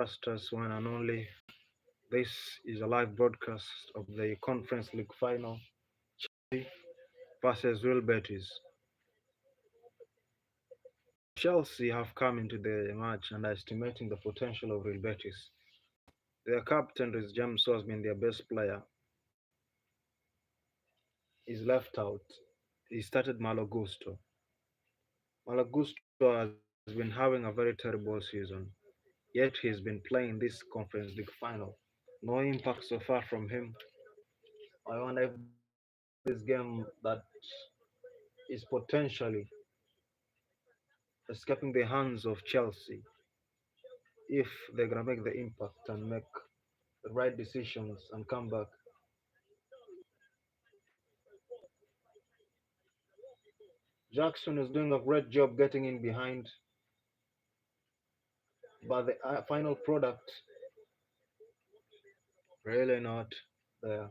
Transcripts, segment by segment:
Broadcasters one and only. This is a live broadcast of the Conference League final, Chelsea versus Real Betis. Chelsea have come into the match underestimating the potential of Real Betis. Their captain, Rhys James, who has been their best player, is left out. He started Malagusto. Malagusto has been having a very terrible season, yet he's been playing this Conference League final. No impact so far from him. I wonder if this game that is potentially escaping the hands of Chelsea, if they're gonna make the impact and make the right decisions and come back. Jackson is doing a great job getting in behind, but the final product really not there.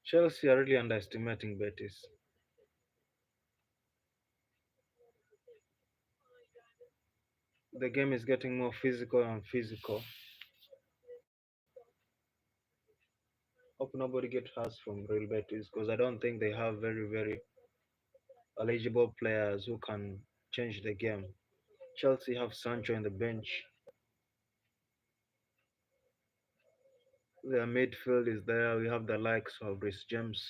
Chelsea are really underestimating Betis. The game is getting more physical and physical. Hope nobody gets hurt from Real Betis because I don't think they have very eligible players who can change the game. Chelsea have Sancho on the bench. Their midfield is there. We have the likes of Rhys James.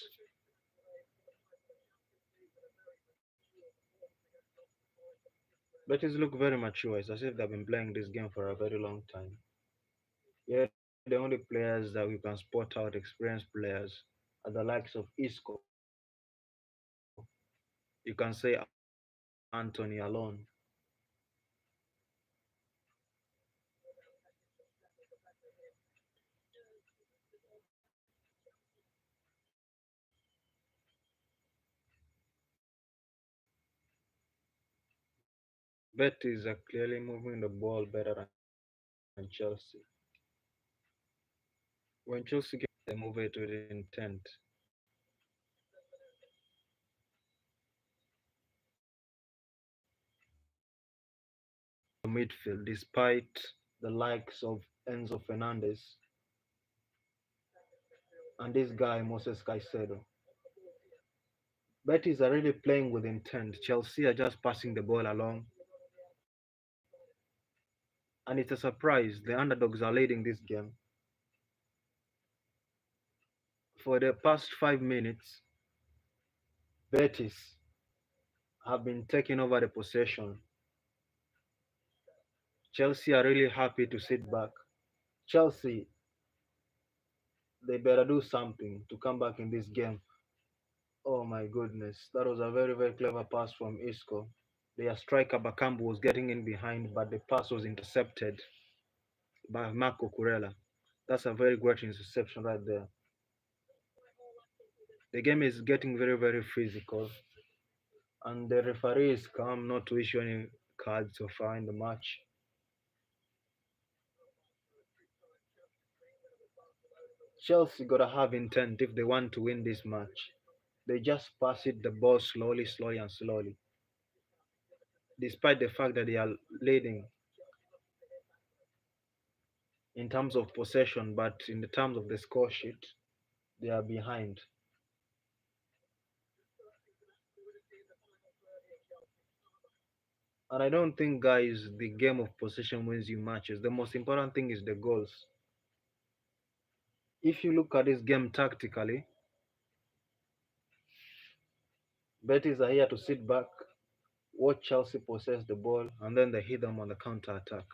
Betis look very mature. It's as if they've been playing this game for a very long time. Yeah, the only players that we can spot out, experienced players, are the likes of Isco. You can say Anthony alone. Betis are clearly moving the ball better than Chelsea. When Chelsea get they move it with intent. Midfield, despite the likes of Enzo Fernandez and this guy Moses Caicedo. Betis are really playing with intent. Chelsea are just passing the ball along. And it's a surprise. The underdogs are leading this game. For the past 5 minutes, Betis have been taking over the possession. Chelsea are really happy to sit back. Chelsea, they better do something to come back in this game. Oh my goodness, that was a very clever pass from Isco. Their striker Bakambu was getting in behind, but the pass was intercepted by Marco Kurela. That's a very great interception right there. The game is getting very physical, and the referee is calm not to issue any cards so far in the match. Chelsea gotta have intent if they want to win this match. They just pass it the ball slowly and slowly. Despite the fact that they are leading in terms of possession, but in the terms of the score sheet, they are behind. And I don't think, guys, the game of possession wins you matches. The most important thing is the goals. If you look at this game tactically, Betis are here to sit back, watch Chelsea possess the ball, and then they hit them on the counter attack.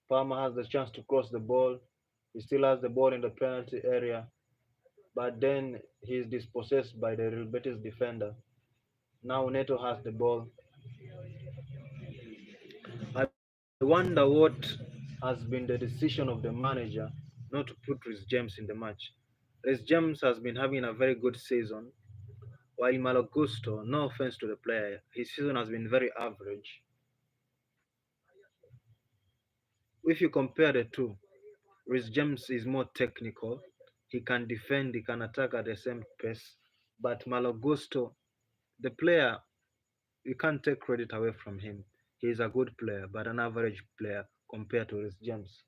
Palmer has the chance to cross the ball. He still has the ball in the penalty area, but then he is dispossessed by the Real Betis defender. Now Neto has the ball. I wonder what has been the decision of the manager not to put Rhys James in the match. Rhys James has been having a very good season, while Malagusto, no offense to the player, his season has been very average. If you compare the two, Rhys James is more technical. He can defend, he can attack at the same pace. But Malo Gusto, the player, you can't take credit away from him. He is a good player, but an average player compared to Rhys James.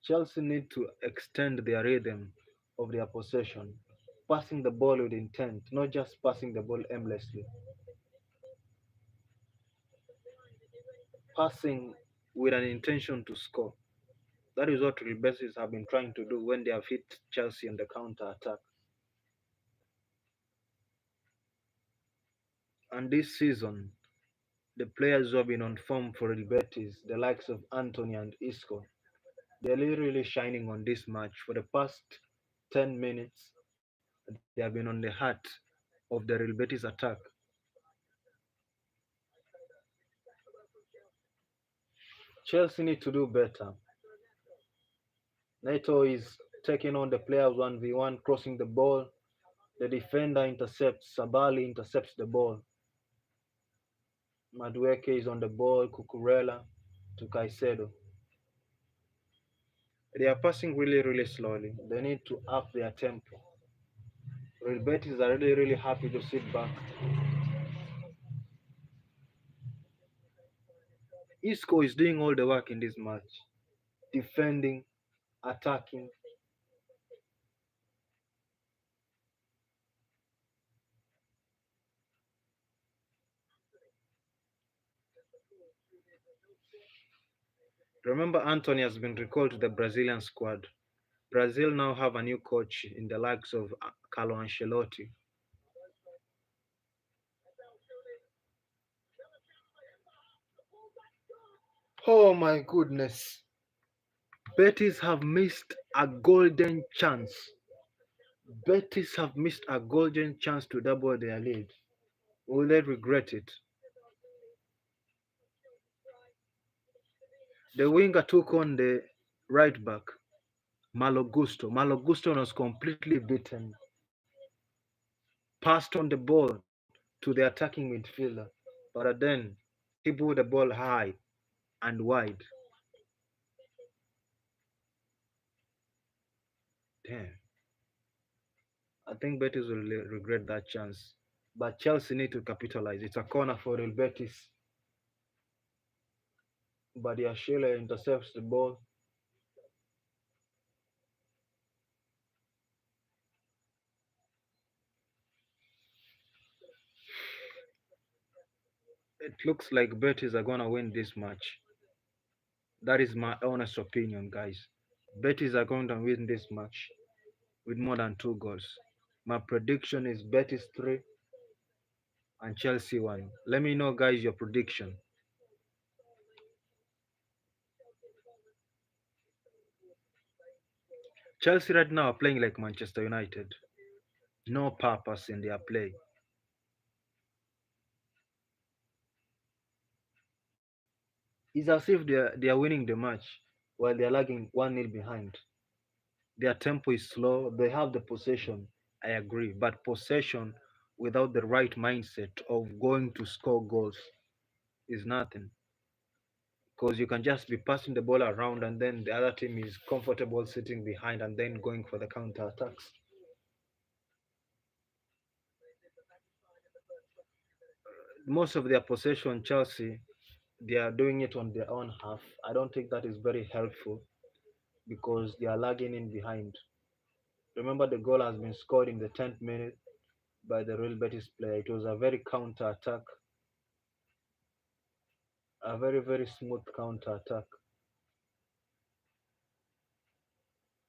Chelsea need to extend their rhythm of their possession, passing the ball with intent, not just passing the ball aimlessly. Passing with an intention to score. That is what Real Betis have been trying to do when they have hit Chelsea on the counter attack. And this season, the players who have been on form for Real Betis, the likes of Anthony and Isco, they're really shining on this match. For the past 10 minutes, they have been on the heart of the Real Betis attack. Chelsea need to do better. Neto is taking on the players 1v1, crossing the ball. The defender intercepts. Sabali intercepts the ball. Madueke is on the ball. Cucurella to Caicedo. They are passing really slowly. They need to up their tempo. Real Betis are really happy to sit back. Isco is doing all the work in this match, defending, attacking. Remember, Anthony has been recalled to the Brazilian squad. Brazil now have a new coach in the likes of Carlo Ancelotti. Oh my goodness. Betis have missed a golden chance. Betis have missed a golden chance to double their lead. Will they regret it? The winger took on the right back, Malo Gusto. Malo Gusto was completely beaten. Passed on the ball to the attacking midfielder. But then he put the ball high and wide. Damn. I think Betis will regret that chance. But Chelsea need to capitalize. It's a corner for Real Betis. But Yashile intercepts the ball. It looks like Betis are gonna win this match. That is my honest opinion, guys. Betis are going to win this match with more than 2 goals. My prediction is Betis 3 and Chelsea 1. Let me know, guys, your prediction. Chelsea right now are playing like Manchester United. No purpose in their play. It's as if they are winning the match while they are lagging 1-0 behind. Their tempo is slow. They have the possession. I agree. But possession without the right mindset of going to score goals is nothing. Because you can just be passing the ball around and then the other team is comfortable sitting behind and then going for the counter attacks. Most of their possession, Chelsea, they are doing it on their own half. I don't think that is very helpful because they are lagging in behind. Remember, the goal has been scored in the 10th minute by the Real Betis player. It was a very counter attack, a very smooth counter attack.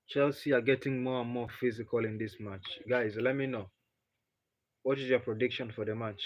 Chelsea are getting more and more physical in this match. Guys, let me know. What is your prediction for the match?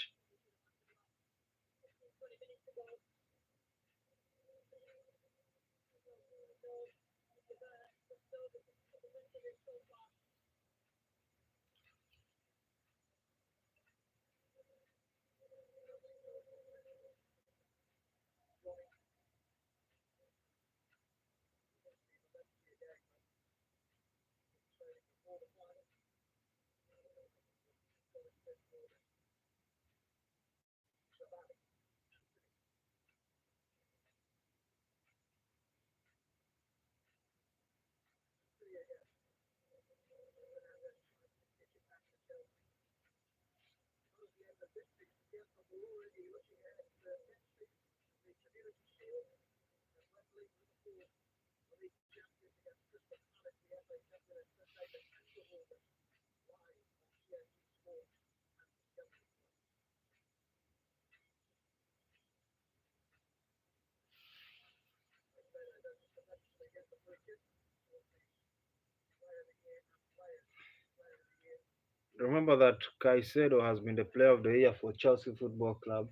Remember that Caicedo has been the player of the year for Chelsea Football Club,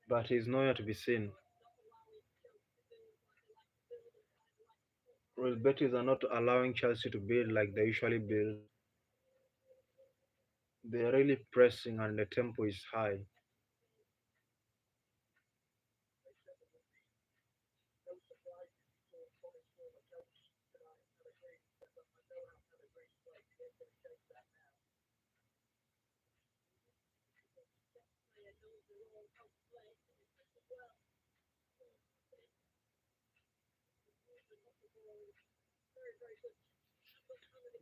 but he's nowhere to be seen. Real Betis are not allowing Chelsea to build like they usually build. They are really pressing and the tempo is high.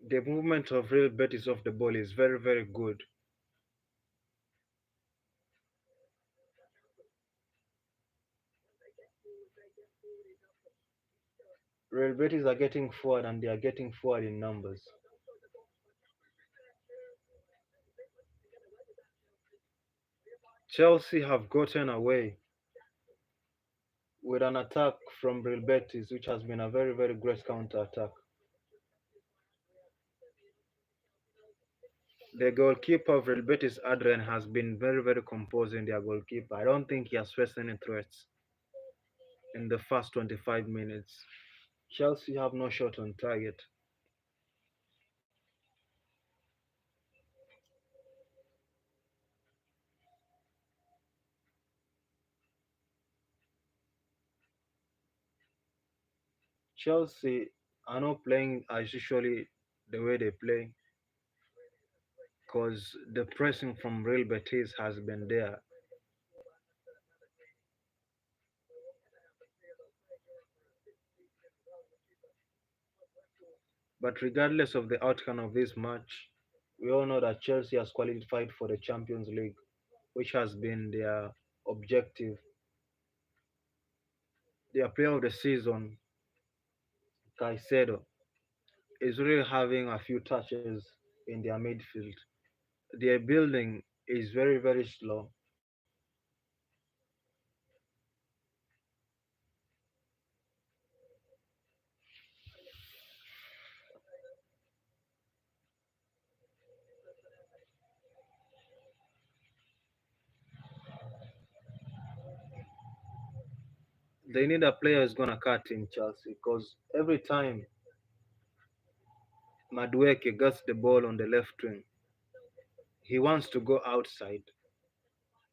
The movement of Real Betis off the ball is very, very good. Real Betis are getting forward and they are getting forward in numbers. Chelsea have gotten away with an attack from Real Betis, which has been a very, very great counter attack. The goalkeeper of Real Betis, Adrian, has been very, very composed in their goalkeeper. I don't think he has faced any threats in the first 25 minutes. Chelsea have no shot on target. Chelsea are not playing as usually the way they play because the pressing from Real Betis has been there. But regardless of the outcome of this match, we all know that Chelsea has qualified for the Champions League, which has been their objective. Their player of the season, Caicedo, is really having a few touches in their midfield. Their building is very, very slow. They need a player who's gonna cut in Chelsea because every time Madueke gets the ball on the left wing, he wants to go outside.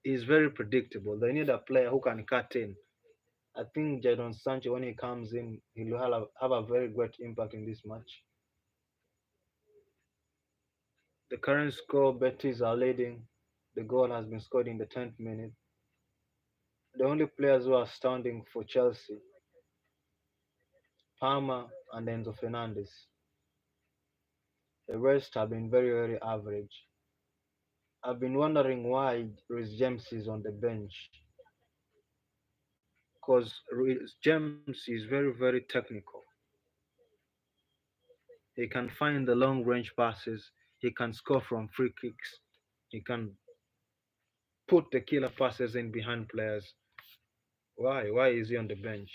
He's very predictable. They need a player who can cut in. I think Jadon Sancho, when he comes in, he'll have a very great impact in this match. The current score, Betis are leading. The goal has been scored in the 10th minute. The only players who are standing for Chelsea, Palmer and Enzo Fernandez. The rest have been very, very average. I've been wondering why Rhys James is on the bench because Rhys James is very, very technical. He can find the long range passes. He can score from free kicks. He can put the killer passes in behind players. Why? Why is he on the bench?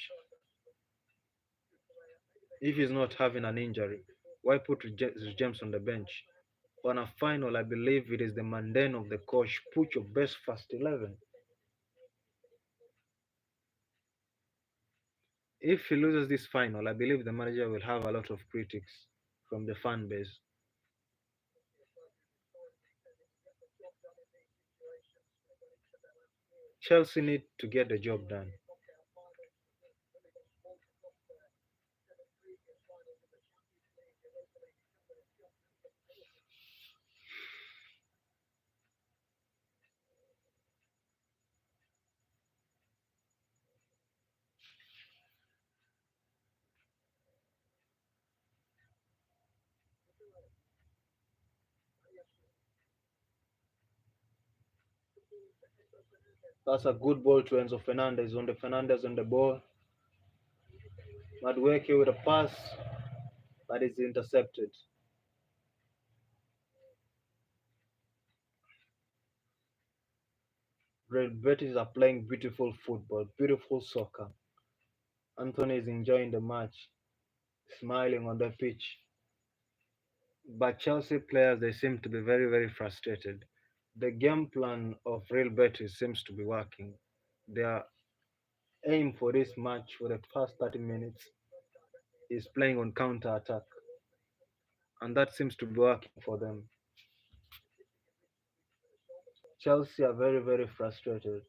If he's not having an injury, why put James on the bench? On a final, I believe it is the mandate of the coach. Put your best first 11. If he loses this final, I believe the manager will have a lot of critics from the fan base. Chelsea need to get the job done. That's a good ball to Enzo Fernandez. On the Fernandez on the ball. Madueke with a pass that is intercepted. Real Betis are playing beautiful football, beautiful soccer. Anthony is enjoying the match, smiling on the pitch. But Chelsea players, they seem to be very, very frustrated. The game plan of Real Betis seems to be working. Their aim for this match for the first 30 minutes is playing on counter attack, and that seems to be working for them. Chelsea are very, very frustrated.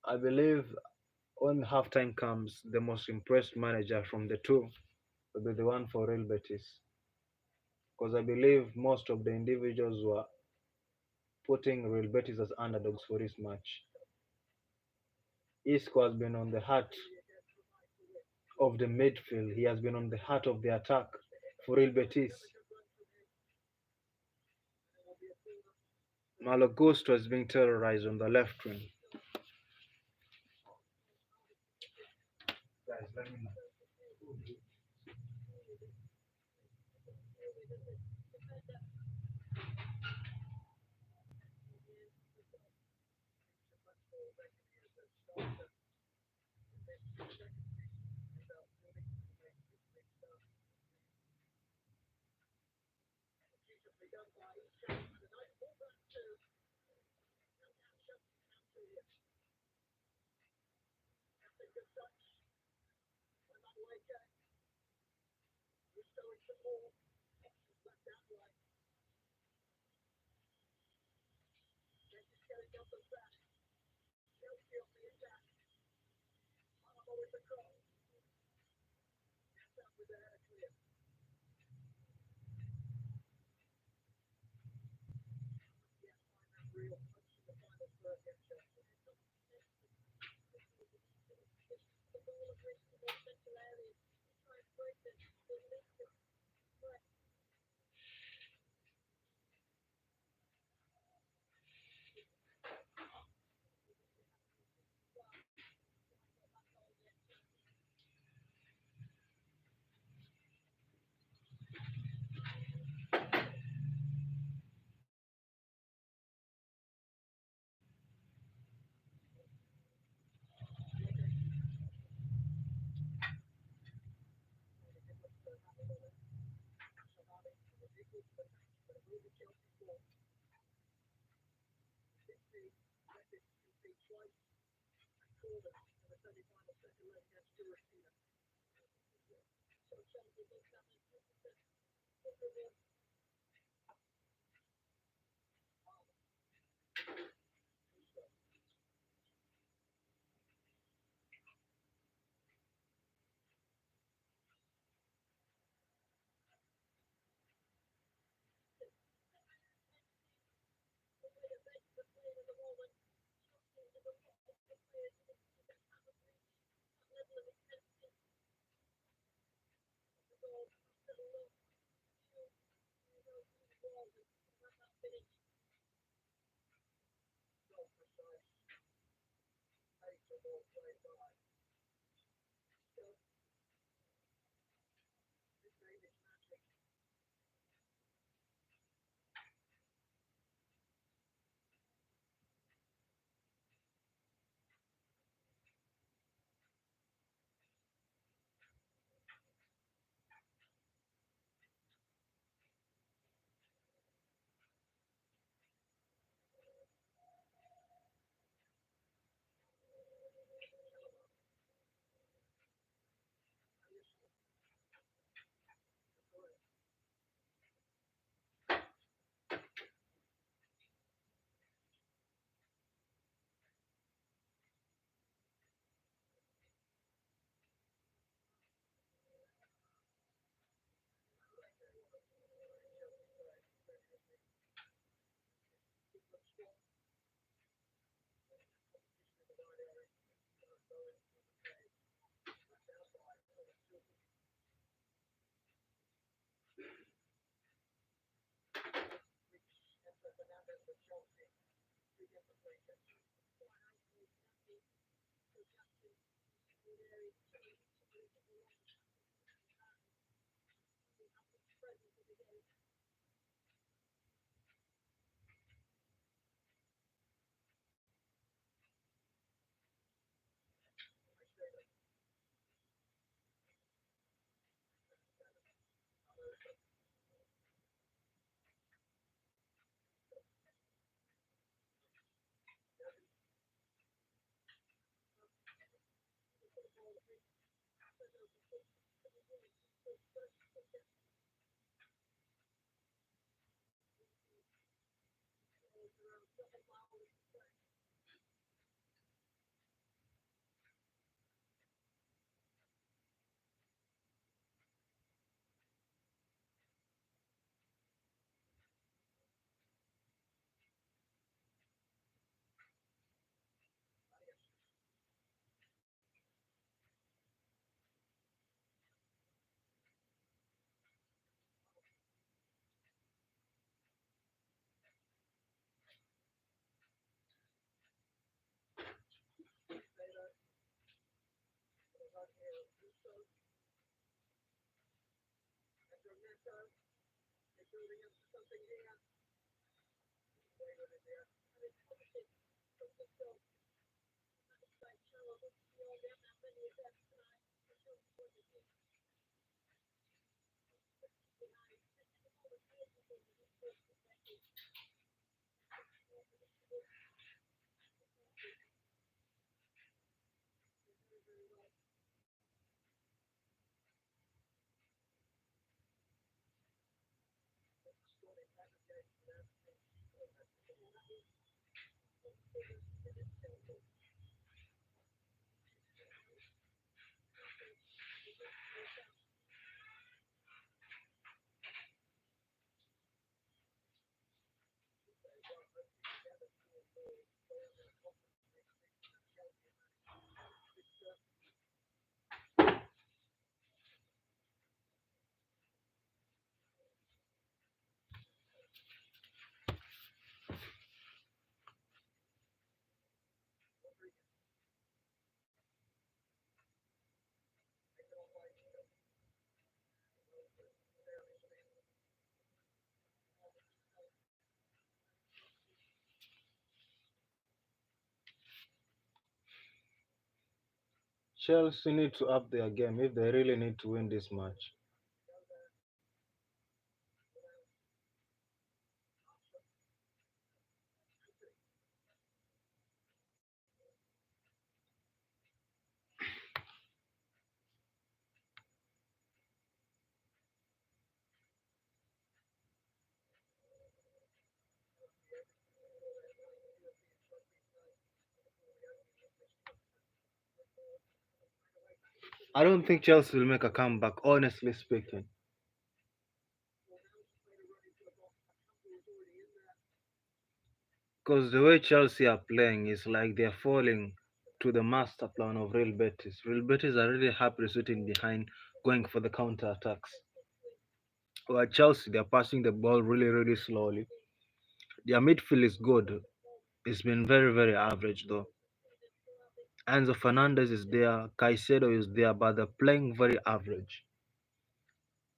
I believe when halftime comes, the most impressed manager from the two will be the one for Real Betis, because I believe most of the individuals were putting Real Betis as underdogs for this match. Isco has been on the heart of the midfield. He has been on the heart of the attack for Real Betis. Malo Gusto is being terrorized on the left wing. Guys, let me know. Chelsea need to up their game if they really need to win this match. I don't think Chelsea will make a comeback, honestly speaking. Because the way Chelsea are playing is like they're falling to the master plan of Real Betis. Real Betis are really happy sitting behind, going for the counter attacks. While Chelsea, they're passing the ball really, really slowly. Their midfield is good. It's been very, very average though. Enzo Fernandez is there, Caicedo is there, but they're playing very average.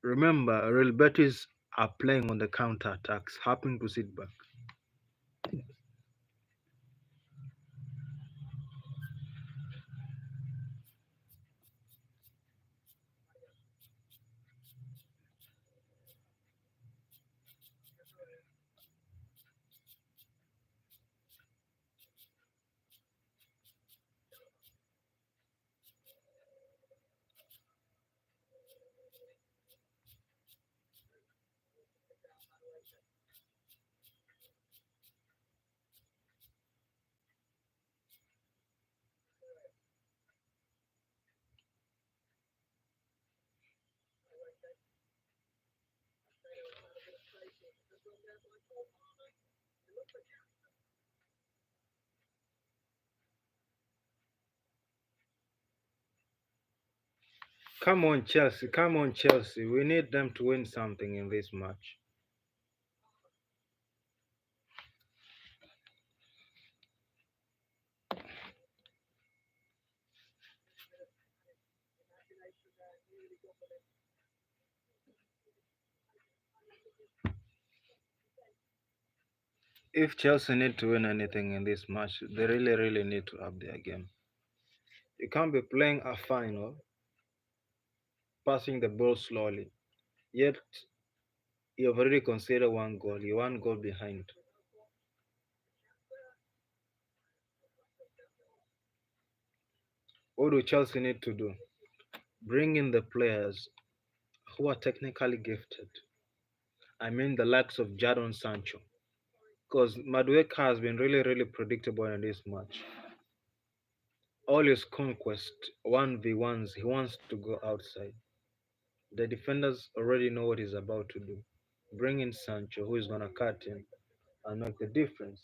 Remember, Real Betis are playing on the counter attacks, happening to sit back. Come on, Chelsea. Come on, Chelsea. We need them to win something in this match. If Chelsea need to win anything in this match, they really, really need to up their game. You can't be playing a final, passing the ball slowly, yet you've already conceded one goal. You're one goal behind. What do Chelsea need to do? Bring in the players who are technically gifted. I mean the likes of Jadon Sancho. Because Madueke has been really, really predictable in this match. All his conquest, 1v1s, he wants to go outside. The defenders already know what he's about to do. Bring in Sancho, who is going to cut in and make the difference.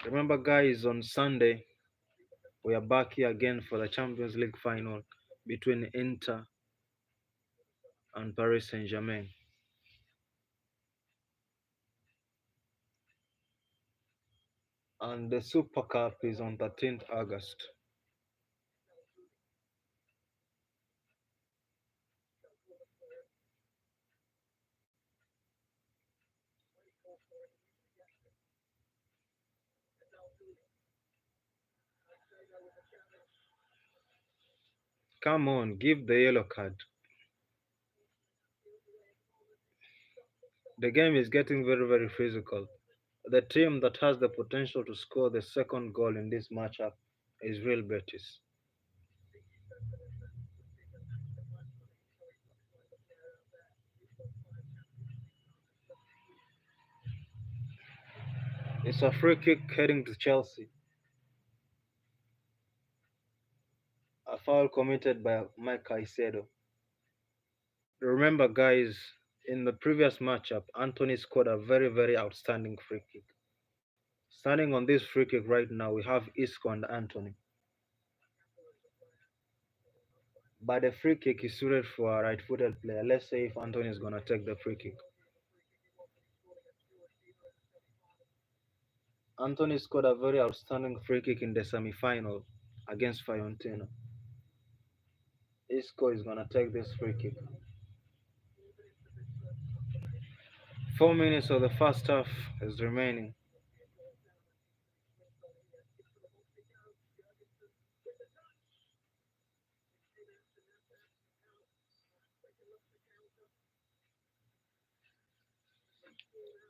Remember, guys, on Sunday, we are back here again for the Champions League final between Inter and Paris Saint Germain. And the Super Cup is on 13th August. Come on, give the yellow card. The game is getting very, very physical. The team that has the potential to score the second goal in this matchup is Real Betis. It's a free kick heading to Chelsea. A foul committed by Mike Caicedo. Remember, guys, in the previous matchup, Anthony scored a very, very outstanding free kick. Standing on this free kick right now, we have Isco and Anthony. But the free kick is suited for a right footed player. Let's say if Anthony is going to take the free kick. Anthony scored a very outstanding free kick in the semi final against Fiorentina. Isco is going to take this free kick. 4 minutes of the first half is remaining.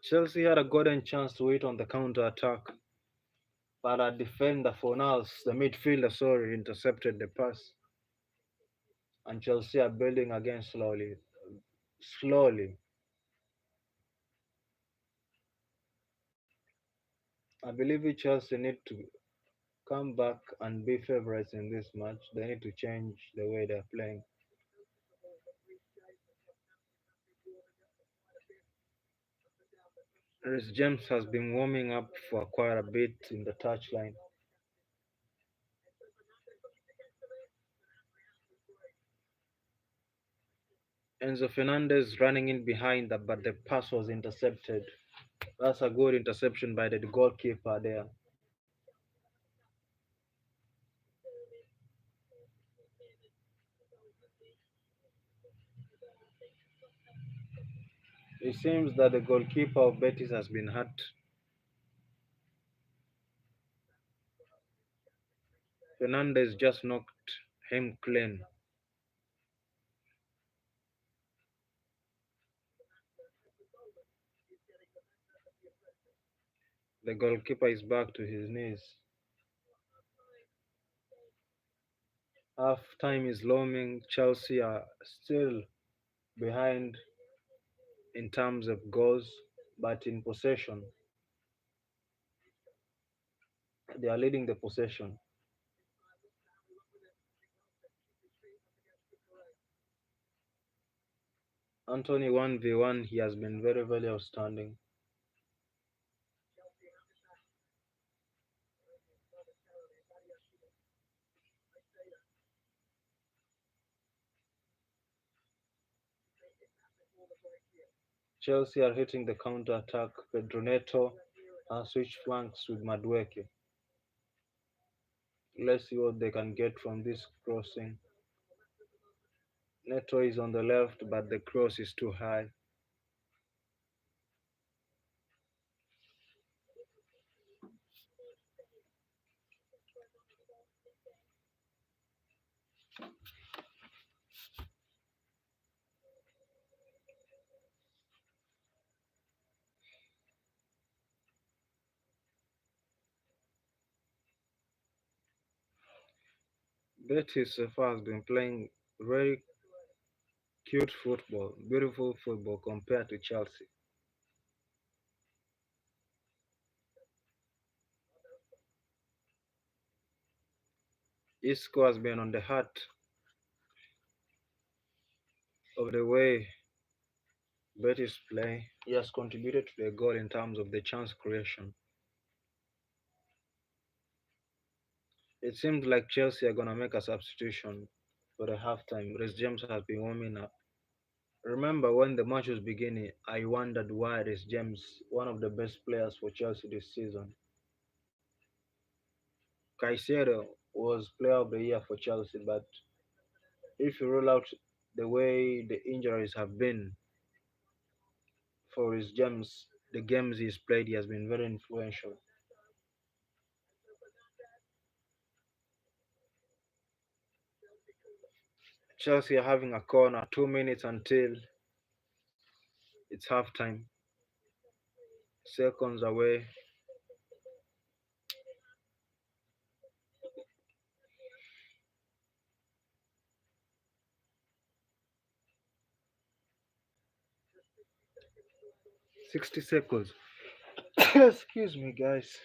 Chelsea had a golden chance to hit on the counter attack, but a defender for Fornals, the midfielder, sorry, intercepted the pass. And Chelsea are building again slowly. Slowly. I believe Chelsea need to come back and be favorites in this match. They need to change the way they're playing. Rhys James has been warming up for quite a bit in the touchline. Enzo Fernandez running in behind, but the pass was intercepted. That's a good interception by the goalkeeper there. It seems that the goalkeeper of Betis has been hurt. Fernandez just knocked him clean. The goalkeeper is back to his knees. Half time is looming. Chelsea are still behind in terms of goals, but in possession, they are leading the possession. Anthony 1v1, he has been very, very outstanding. Chelsea are hitting the counter attack. Pedro Neto has switched flanks with Madueke. Let's see what they can get from this crossing. Neto is on the left, but the cross is too high. Betis so far has been playing very cute football, beautiful football compared to Chelsea. Isco has been on the heart of the way Betis play. He has contributed to the goal in terms of the chance creation. It seems like Chelsea are gonna make a substitution for the halftime. Reece James has been warming up. Remember when the match was beginning, I wondered why Reece James, one of the best players for Chelsea this season. Caicedo was player of the year for Chelsea, but if you rule out the way the injuries have been for Reece James, the games he's played, he has been very influential. Chelsea are having a corner, 2 minutes until it's halftime. Seconds away. 60 seconds. Excuse me, guys.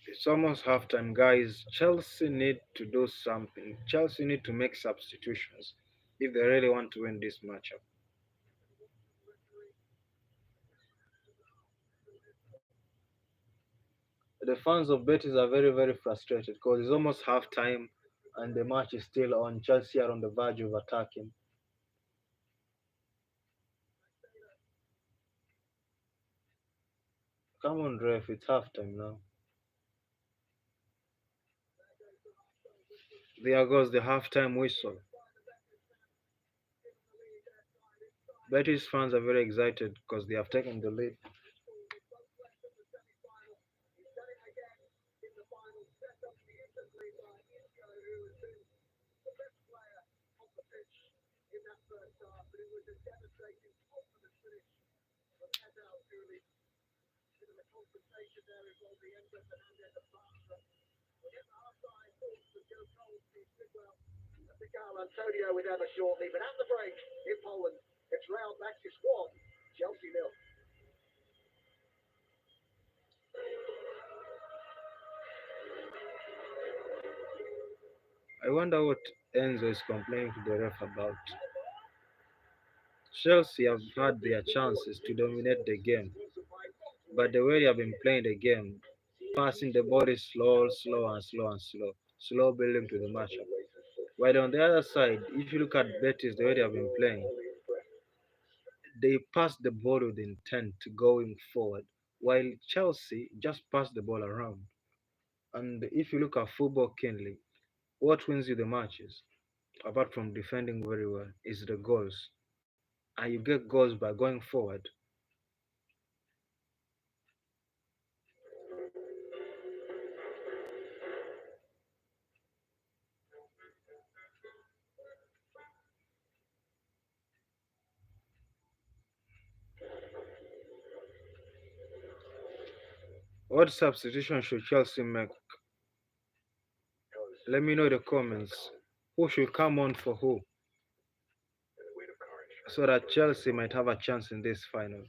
It's almost halftime, guys. Chelsea need to do something. Chelsea need to make substitutions if they really want to win this matchup. The fans of Betis are very, very frustrated because it's almost halftime and the match is still on. Chelsea are on the verge of attacking. Come on, ref, it's halftime now. There goes the halftime whistle. Betis fans are very excited because they have taken the lead. I wonder what Enzo is complaining to the ref about. Chelsea have had their chances to dominate the game, but the way they have been playing the game, passing the ball is slow building to the matchup. While on the other side, if you look at Betis, the way they have been playing, they pass the ball with intent going forward, while Chelsea just pass the ball around. And if you look at football keenly, what wins you the matches, apart from defending very well, is the goals. And you get goals by going forward. What substitution should Chelsea make? Let me know in the comments. Who should come on for who? So that Chelsea might have a chance in this final.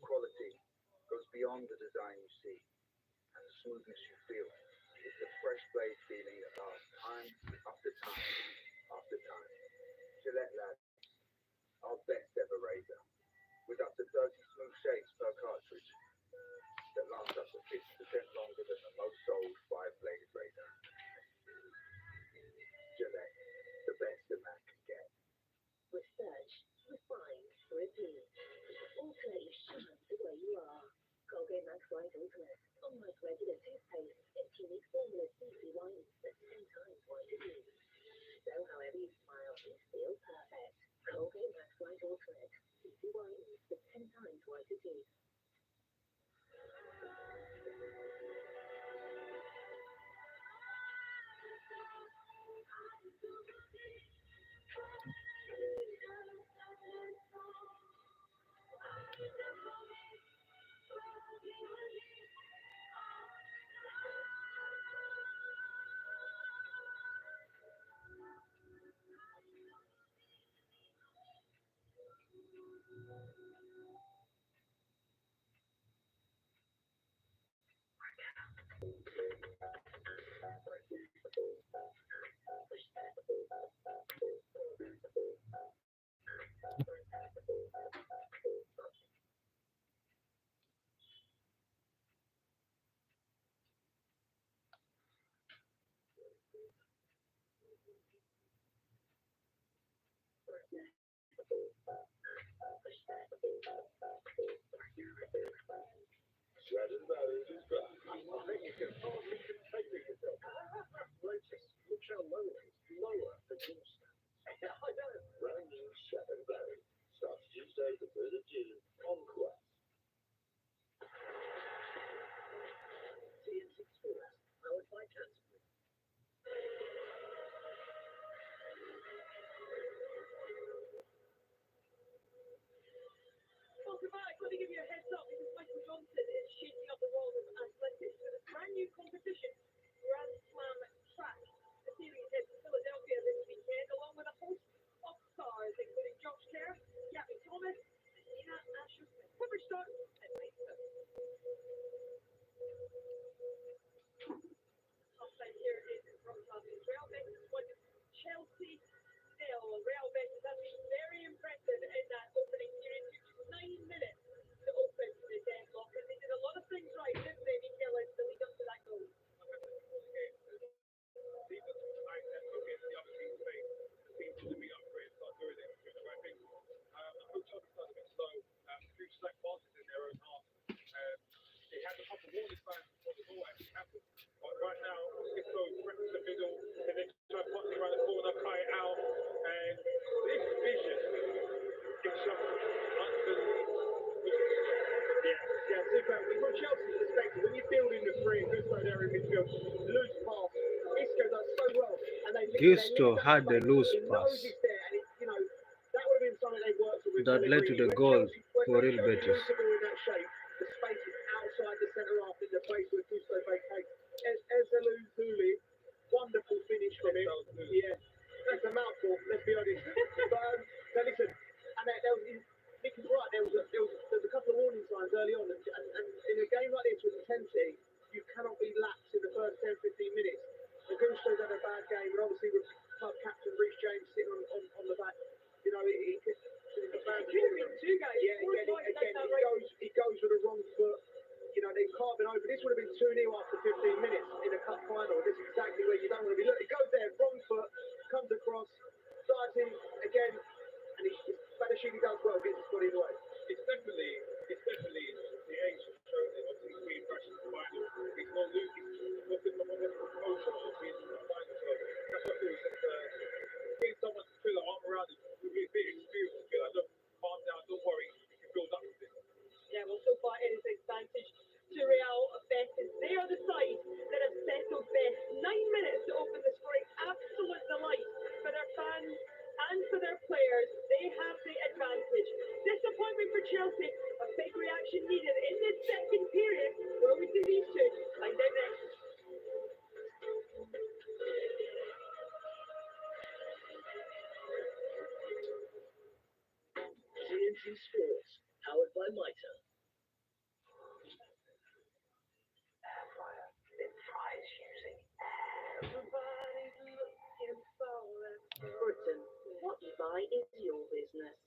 Quality goes beyond the design you see and the smoothness you feel. It's the fresh blade feeling that lasts time after time after time. Gillette Labs, our best ever razor, with up to 30 smooth shapes per cartridge that last up to 50% longer than the most sold 5-bladed razor. Gillette, the best a man can get. Gisto had the loose pass that led to the goal for Real Betis. Wonderful finish from him. Yeah, that's a mouthful, let's be honest. But Nick is right. There was a couple of warning signs early on, and in a game like this with intensity, you cannot be lax in the first 10, 15 minutes. Augusto's had a bad game, and obviously with club captain Reece James sitting on the back, he could. The fans could have been 2 games. Yeah, he goes with the wrong foot. They can't been open. This would have been 2-0 after 15 minutes in a cup final. This is exactly where you don't want to be. Look, he goes there, wrong foot, comes across, starting again, and Banashidi does well, gets his body in the way. It's definitely the age of showing obviously three impressions in the final. He's not losing. Nothing from a promotion or being in the final. So that's what I feel. It's just being someone to feel like arm around him. With a bit of experience, feel like, look, calm down, don't worry, you can build up with this. Yeah, well, so far it is advantage to Real Betis. They are the side that have settled best. 9 minutes to open the scoring. Absolute delight for their fans and for their players. They have the advantage. Disappointment for Chelsea. A big reaction needed in this second period. Will we see these two? Find out next. TNT Sports, powered by Mitre. Britain, what you buy is your business.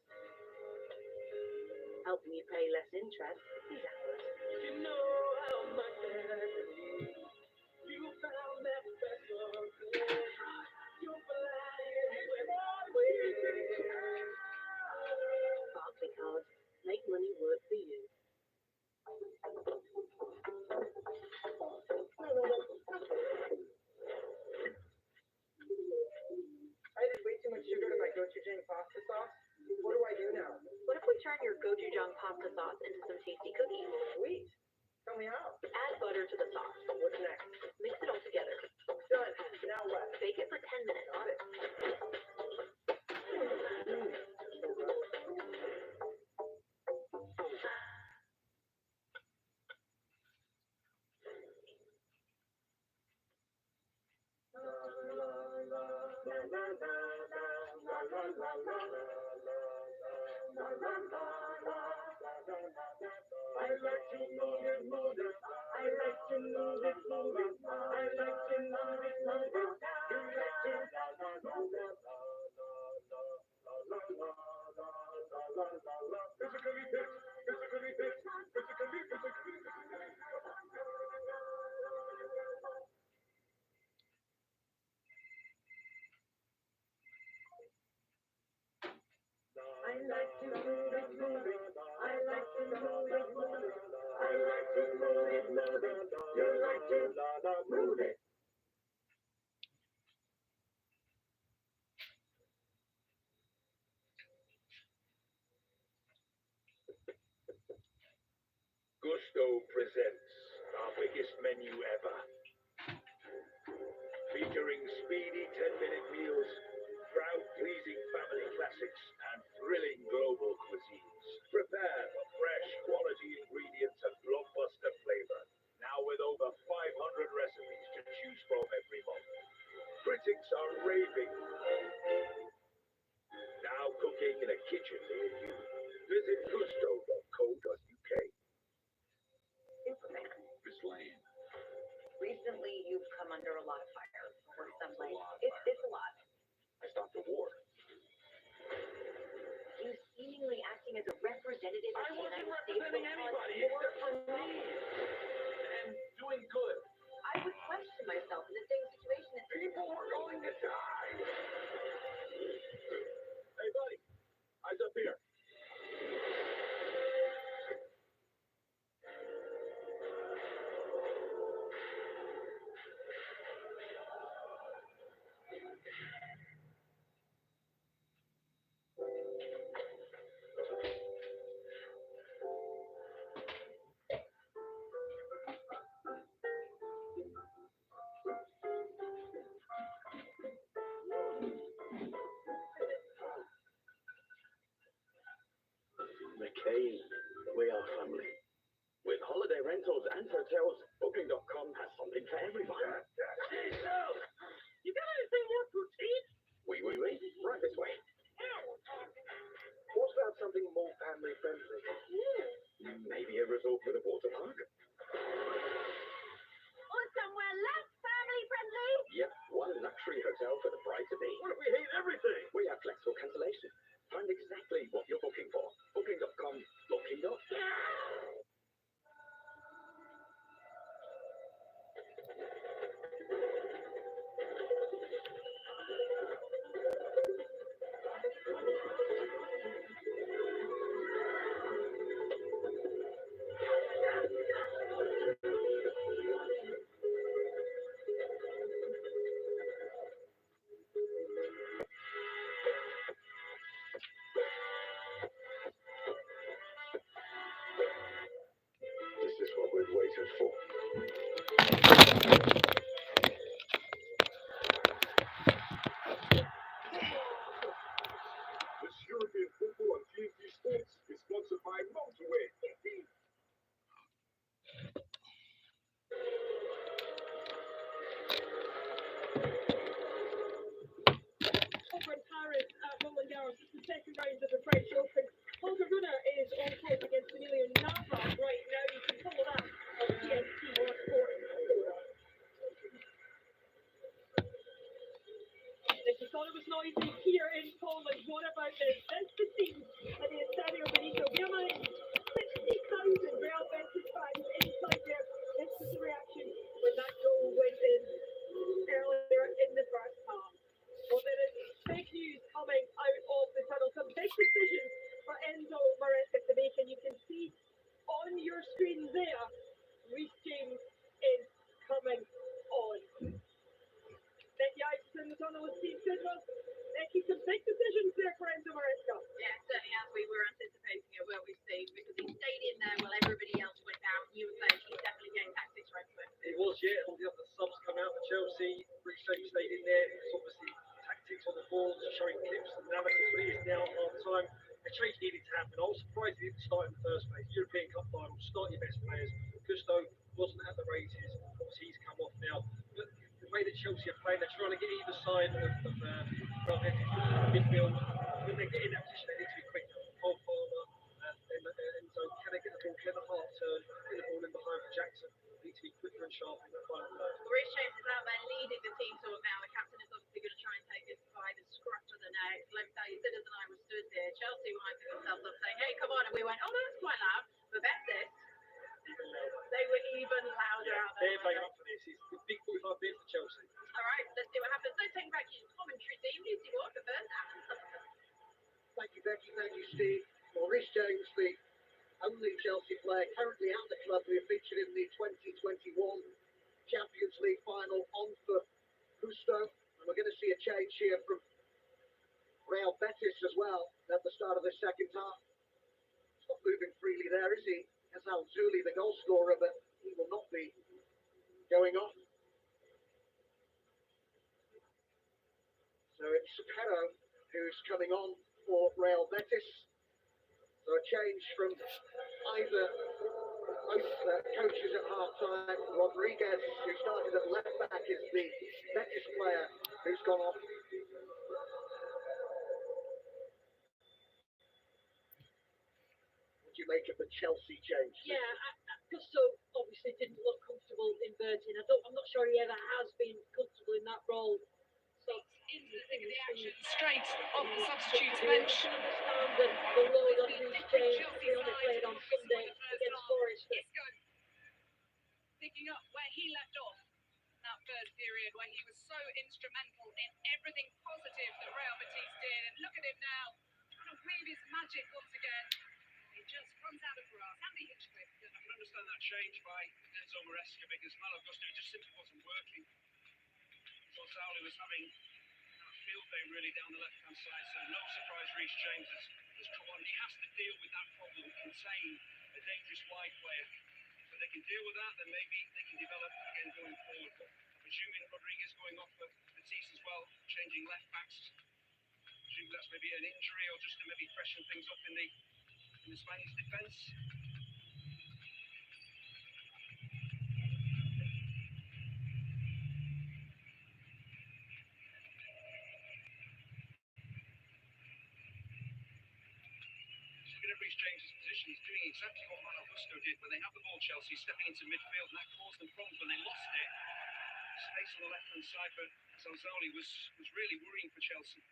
Helping you pay less interest is ours. You know how much you found that special good. You flying with always. Barclaycard, make money work for you. I added way too much sugar to my gochujang pasta sauce. What do I do now? What if we turn your gochujang pasta sauce into some tasty cookies? Sweet. Tell me how. Add butter to the sauce. What's next? Mix it all together. Done. Now what? Bake it for 10 minutes. Got it. Gusto presents our biggest menu ever, featuring speedy 10-minute meals, crowd-pleasing family classics, and thrilling global cuisines. Prepare for fresh, quality ingredients and blockbuster flavor. Now with over 500 recipes to choose from every month. Critics are raving. Now cooking in a kitchen near you. Visit gusto.co.uk. Miss Lane. Recently, you've come under a lot of fire for something. It's a lot. I stopped the war. You seemingly acting as a representative of I the wasn't United States representing anybody except for me. And doing good. I would question myself in the same situation that People are going to die. Hey, buddy. Eyes up here. McCain, we are family. With holiday rentals and hotels, Booking.com has something for everyone. Hey, Sal. You got anything more poutine? Oui. Right this way. Hell. What's that something more family friendly? Yeah. Maybe a resort with a water park? Or somewhere less family friendly? Yep, one luxury hotel for the bride to be. What if we hate everything? We have flexible cancellation. Find exactly what you're booking for. Booking.com, booking. This is what we've waited for. This European football on TNT Sports is sponsored by Motorway. Over in Paris at Roland Garros, it's the second round of the French Open. Holger Rune is on court against Emilio Nava right now. You can follow that on TNT Sport. If you thought it was noisy here in Poland, what about this? That's the scene at the Estadio Benito Villamarín. 60,000 Real Betis fans inside there. This was the reaction when that goal went in earlier in the first half. Well, there is big news coming out of the tunnel. Some big decisions for Enzo Maresca to make, and you can see on your screen there, Reece James is coming on. Becky Ives in the tunnel with Steve Sidwell. Becky, some big decisions there for Enzo Maresca. Yeah, certainly as we were anticipating it, weren't we, Steve? Because he stayed in there while everybody else went out. You were saying he's definitely getting tactics right for him. It was, yeah. All the other subs come out for Chelsea. Reece James stayed in there. It's obviously tactics on the ball, showing clips and analysis, but it is now half time. A change needed to happen. I was surprised he didn't start in the first place. European Cup final, start your best players. Gusto wasn't at the races. Obviously, he's come off now. But the way that Chelsea are playing, they're trying to get either side of midfield. When they get in that position, they need to be quick. Paul Palmer and so can they get the ball, get the half turn, get the ball in behind for Jackson. They need to be quicker and sharper in the final third. Reece James is out there leading the team talk now. The captain is obviously going to try and take this by the scruff of the neck. Let me tell you, Sidders and I were stood there. Chelsea winding themselves up saying, hey, come on. And we went, oh, that's quite loud. But Betis, they were even louder out there. They're playing up for this. It's a big 45 minutes for Chelsea. All right, let's see what happens. Let's take back to your commentary team. Lucy Walker first. Thank you, Becky. Thank you, Steve. Well, Reece James, the only Chelsea player currently at the club who featured in the 2021 Champions League final on for Gusto. And we're going to see a change here from Real Betis as well at the start of the second half. He's not moving freely there, is he? That's Al-Zuli, the goal scorer, but he will not be going off. So it's Pero who's coming on for Real Betis. So a change from either both coaches at half-time. Rodriguez, who started at left-back, is the Betis player who's gone off. What do you make of the Chelsea change? Yeah, Gusto obviously didn't look comfortable inverting. I'm not sure he ever has been comfortable in that role. So into the thick of the action, straight off the substitutes bench. I can understand that the load on Reece James, he only played on Sunday against Forest. Isco picking up where he left off in that first period, where he was so instrumental in everything positive that Real Betis did. And look at him now, trying to weave his magic once again. It just runs out of grass. Andy Hitchcock. I can understand that change by Enzo Maresca because Malo Gusto just simply wasn't working. Sauli was having a field day really down the left-hand side, so no surprise Reece James has come on. He has to deal with that problem, contain a dangerous wide player. If they can deal with that, then maybe they can develop again going forward. But presuming Rodriguez going off for Betis as well, changing left-backs, presume that's maybe an injury or just to maybe freshen things up in the Spanish defence. position. He's doing exactly what Malo Gusto did when they have the ball, Chelsea, stepping into midfield, and that caused them problems when they lost it. Space on the left-hand side for Zalzoli was really worrying for Chelsea.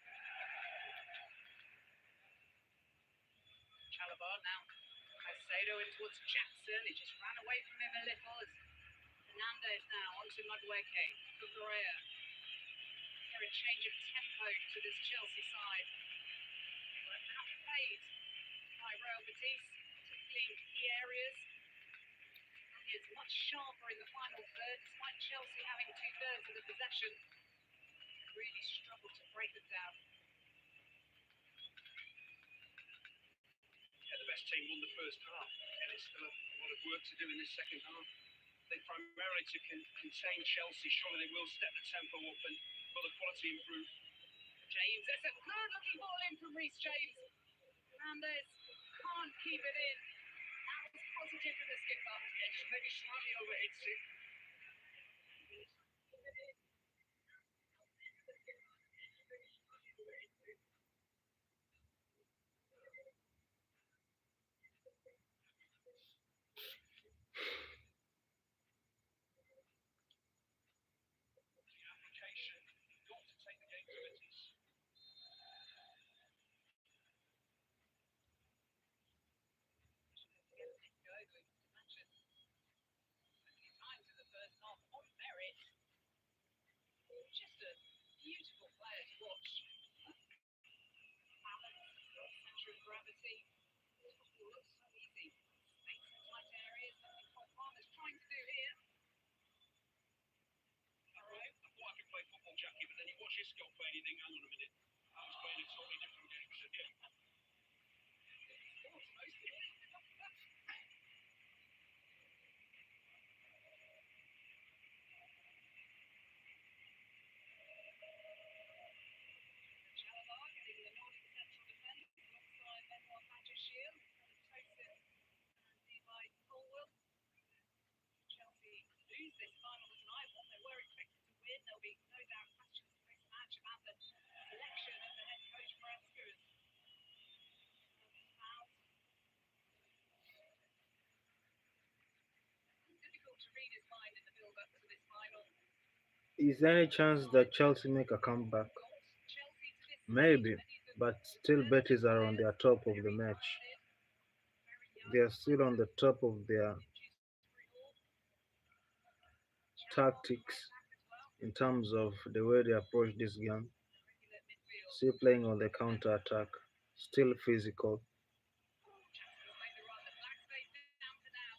Chalabar now. Caicedo in towards Jackson. He just ran away from him a little. As Fernandez now onto Madueke. Cucurella. Is there a change of tempo to this Chelsea side? They were outplayed by Real Betis, particularly in key areas. And he is much sharper in the final third, despite Chelsea having two-thirds of the possession. Really struggled to break them down. Yeah, the best team won the first half, and it's still a lot of work to do in this second half. They primarily to contain Chelsea. Surely they will step the tempo up and will the quality improve. James, it's a good-looking ball in from Reece James. Fernandez can't keep it in. That was positive from the skipper. Yeah, just maybe slightly overhits it. The application got to take the game to Betis. Plenty of times in the first half on merit. Just a beautiful player to watch. Balance, centre of gravity. Football looks so easy. Space in tight areas. Something Cole Palmer's trying to do here. Alright, I thought I could play football, Jackie, but then you watch this guy play and you think, hang on a minute, I was playing a totally different game. Sports most of it. Chalabar getting the Nordic central defence alongside Benoit Badiashile, Tosin and Levi Colwell. Chelsea lose this final tonight, what they were expected to win. There'll be no doubt questions post-match about the selection of the head coach for Spurs. Difficult to read his mind in the build-up to this final. Is there any chance that Chelsea make a comeback? Chelsea to this stage, Maybe, many of them but still defensive Betis are on players, their top of the very match. talented, very young, They are still on the top of their injuries through all. Chalabar's right tactics back as well, in terms of the way they approach this game. regular midfield. Still playing on the counter attack, still physical. Jackson's made the run, the flag stays down for now.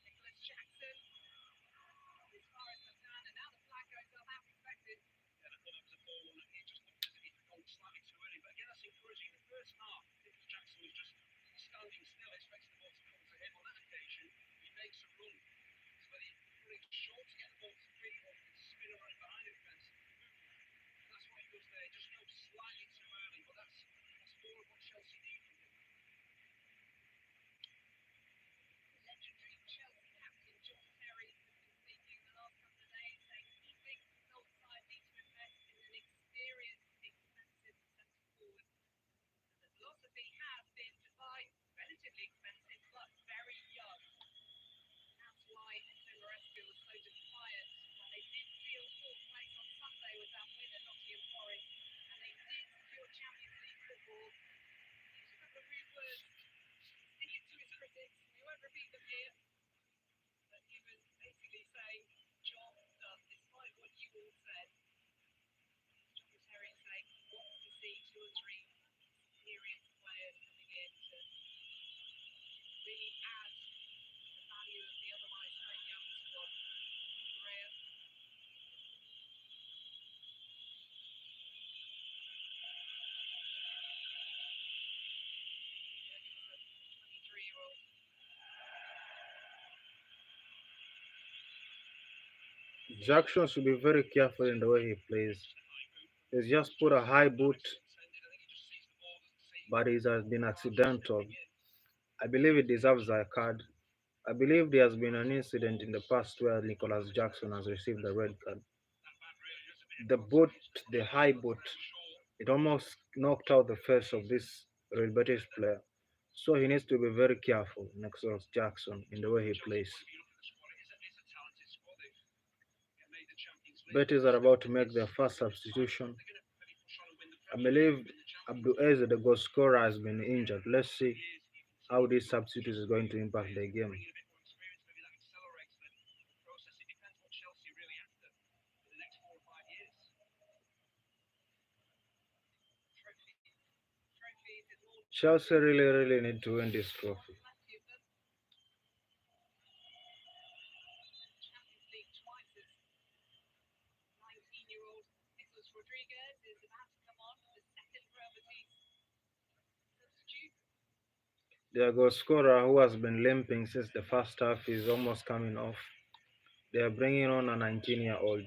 Nicholas Jackson, as far as the plan, and now the flag goes up as expected. Yeah, I thought that was a ball one. It just looked as if he'd gone slightly too early, but again, that's encouraging. In the first half, Nicholas Jackson was just standing still, expecting the ball to come to him. On that occasion, he makes a run. So whether he running short to get the ball to three or if it's spin around behind the defence, that's what he does there. He just goes slightly too early, but that's more of what Chelsea need from him. Legendary Chelsea captain John Terry has been speaking the last couple of days, saying he thinks the Golden Side need to invest in an experienced, expensive centre forward. And the philosophy has been to buy relatively expensive but very young. That's why Maresca was so defiant when they did seal fourth place on Sunday with that win at Nottingham Forest, and they did secure Champions League football. He used a couple of rude words, sticking to his critics. We won't repeat them here, but he was basically saying, job done, despite what you all said. John Terry saying he wants to see two or three experienced players coming in to really add to the value of the otherwise very young squad. Correa, Jurgensen, 23-year-old. Jackson should be very careful in the way he plays. He's just put a high boot, but it has been accidental. I believe it deserves a card. I believe there has been an incident in the past where Nicholas Jackson has received a red card. The boot, the high boot, it almost knocked out the face of this Real Betis player. So he needs to be very careful next to Jackson in the way he plays. Betis are about to make their first substitution. I believe Abduez, the goal scorer, has been injured. Let's see how this substitute is going to impact the game. Chelsea really need to win this trophy. Their goal scorer, who has been limping since the first half, is almost coming off. They are bringing on a 19-year-old.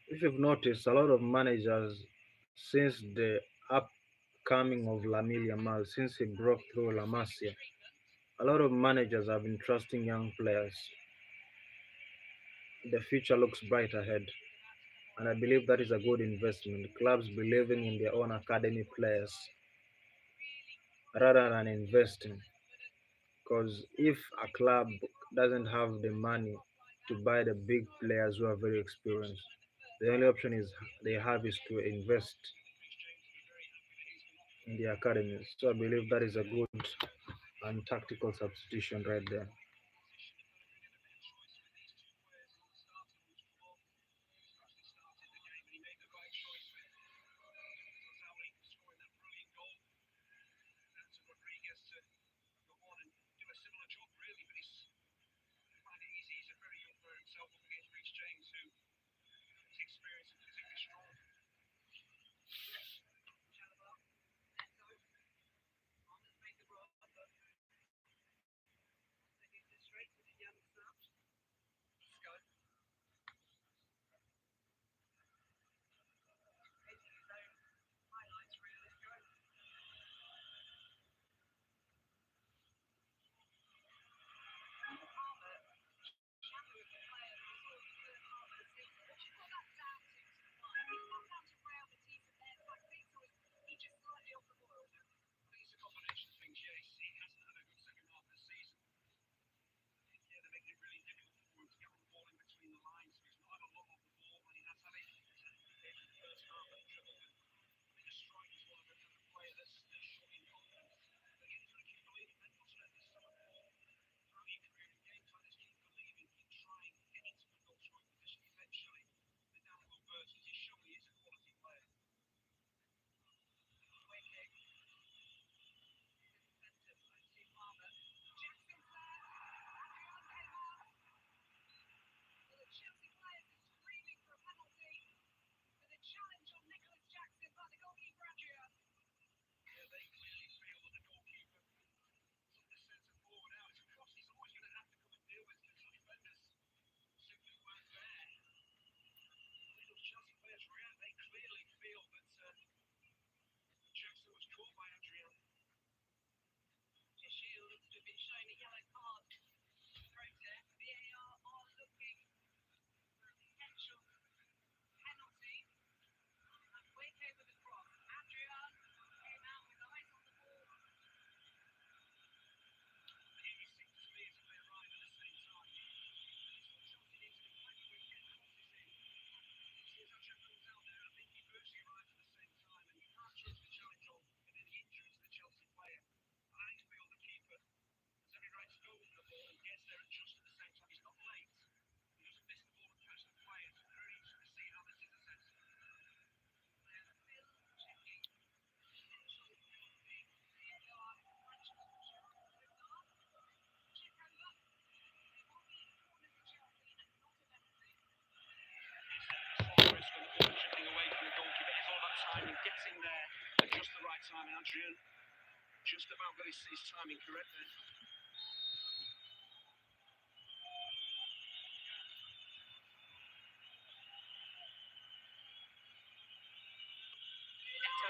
If you've noticed, a lot of managers since the upcoming of Lamine Yamal, since he broke through La Masia, a lot of managers have been trusting young players. The future looks bright ahead, and I believe that is a good investment. Clubs believing in their own academy players rather than investing. Because if a club doesn't have the money to buy the big players who are very experienced, the only option is they have is to invest in the academies. So I believe that is a good and tactical substitution right there.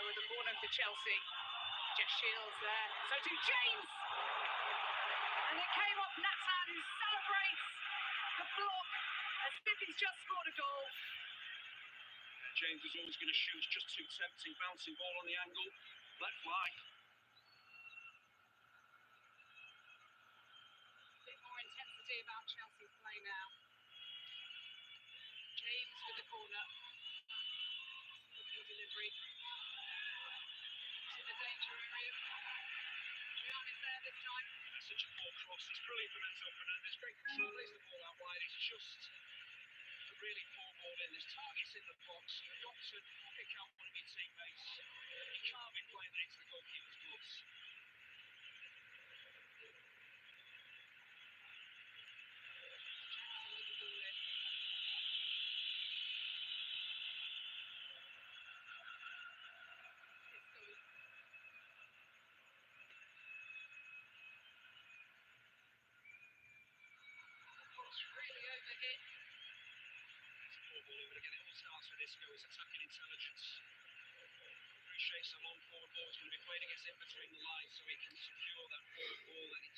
With the corner for Chelsea. Just Shields there. So to James. And it came off Nathan, who celebrates the block as if he's just scored a goal. James was always going to shoot, just too tempting, bouncing ball on the angle, let fly. A bit more intensity about Chelsea's play now. James with the corner. Looking delivery. To the danger area. John is there this time. That's such a poor cross. It's brilliant from Enzo Fernandez. Great control, plays the ball out wide. It's just a really poor ball in. There's targets in the box. You've got to pick out one of your teammates. You can't be playing that into the goalkeeper's gloves. Jackson with the ball in. Pistol. The cross really overhit. It's a poor ball in, but again, it all starts with Isco. His attacking intelligence. Appreciates a long forward ball. He's going to be playing against in between the lines so he can secure that forward ball. And he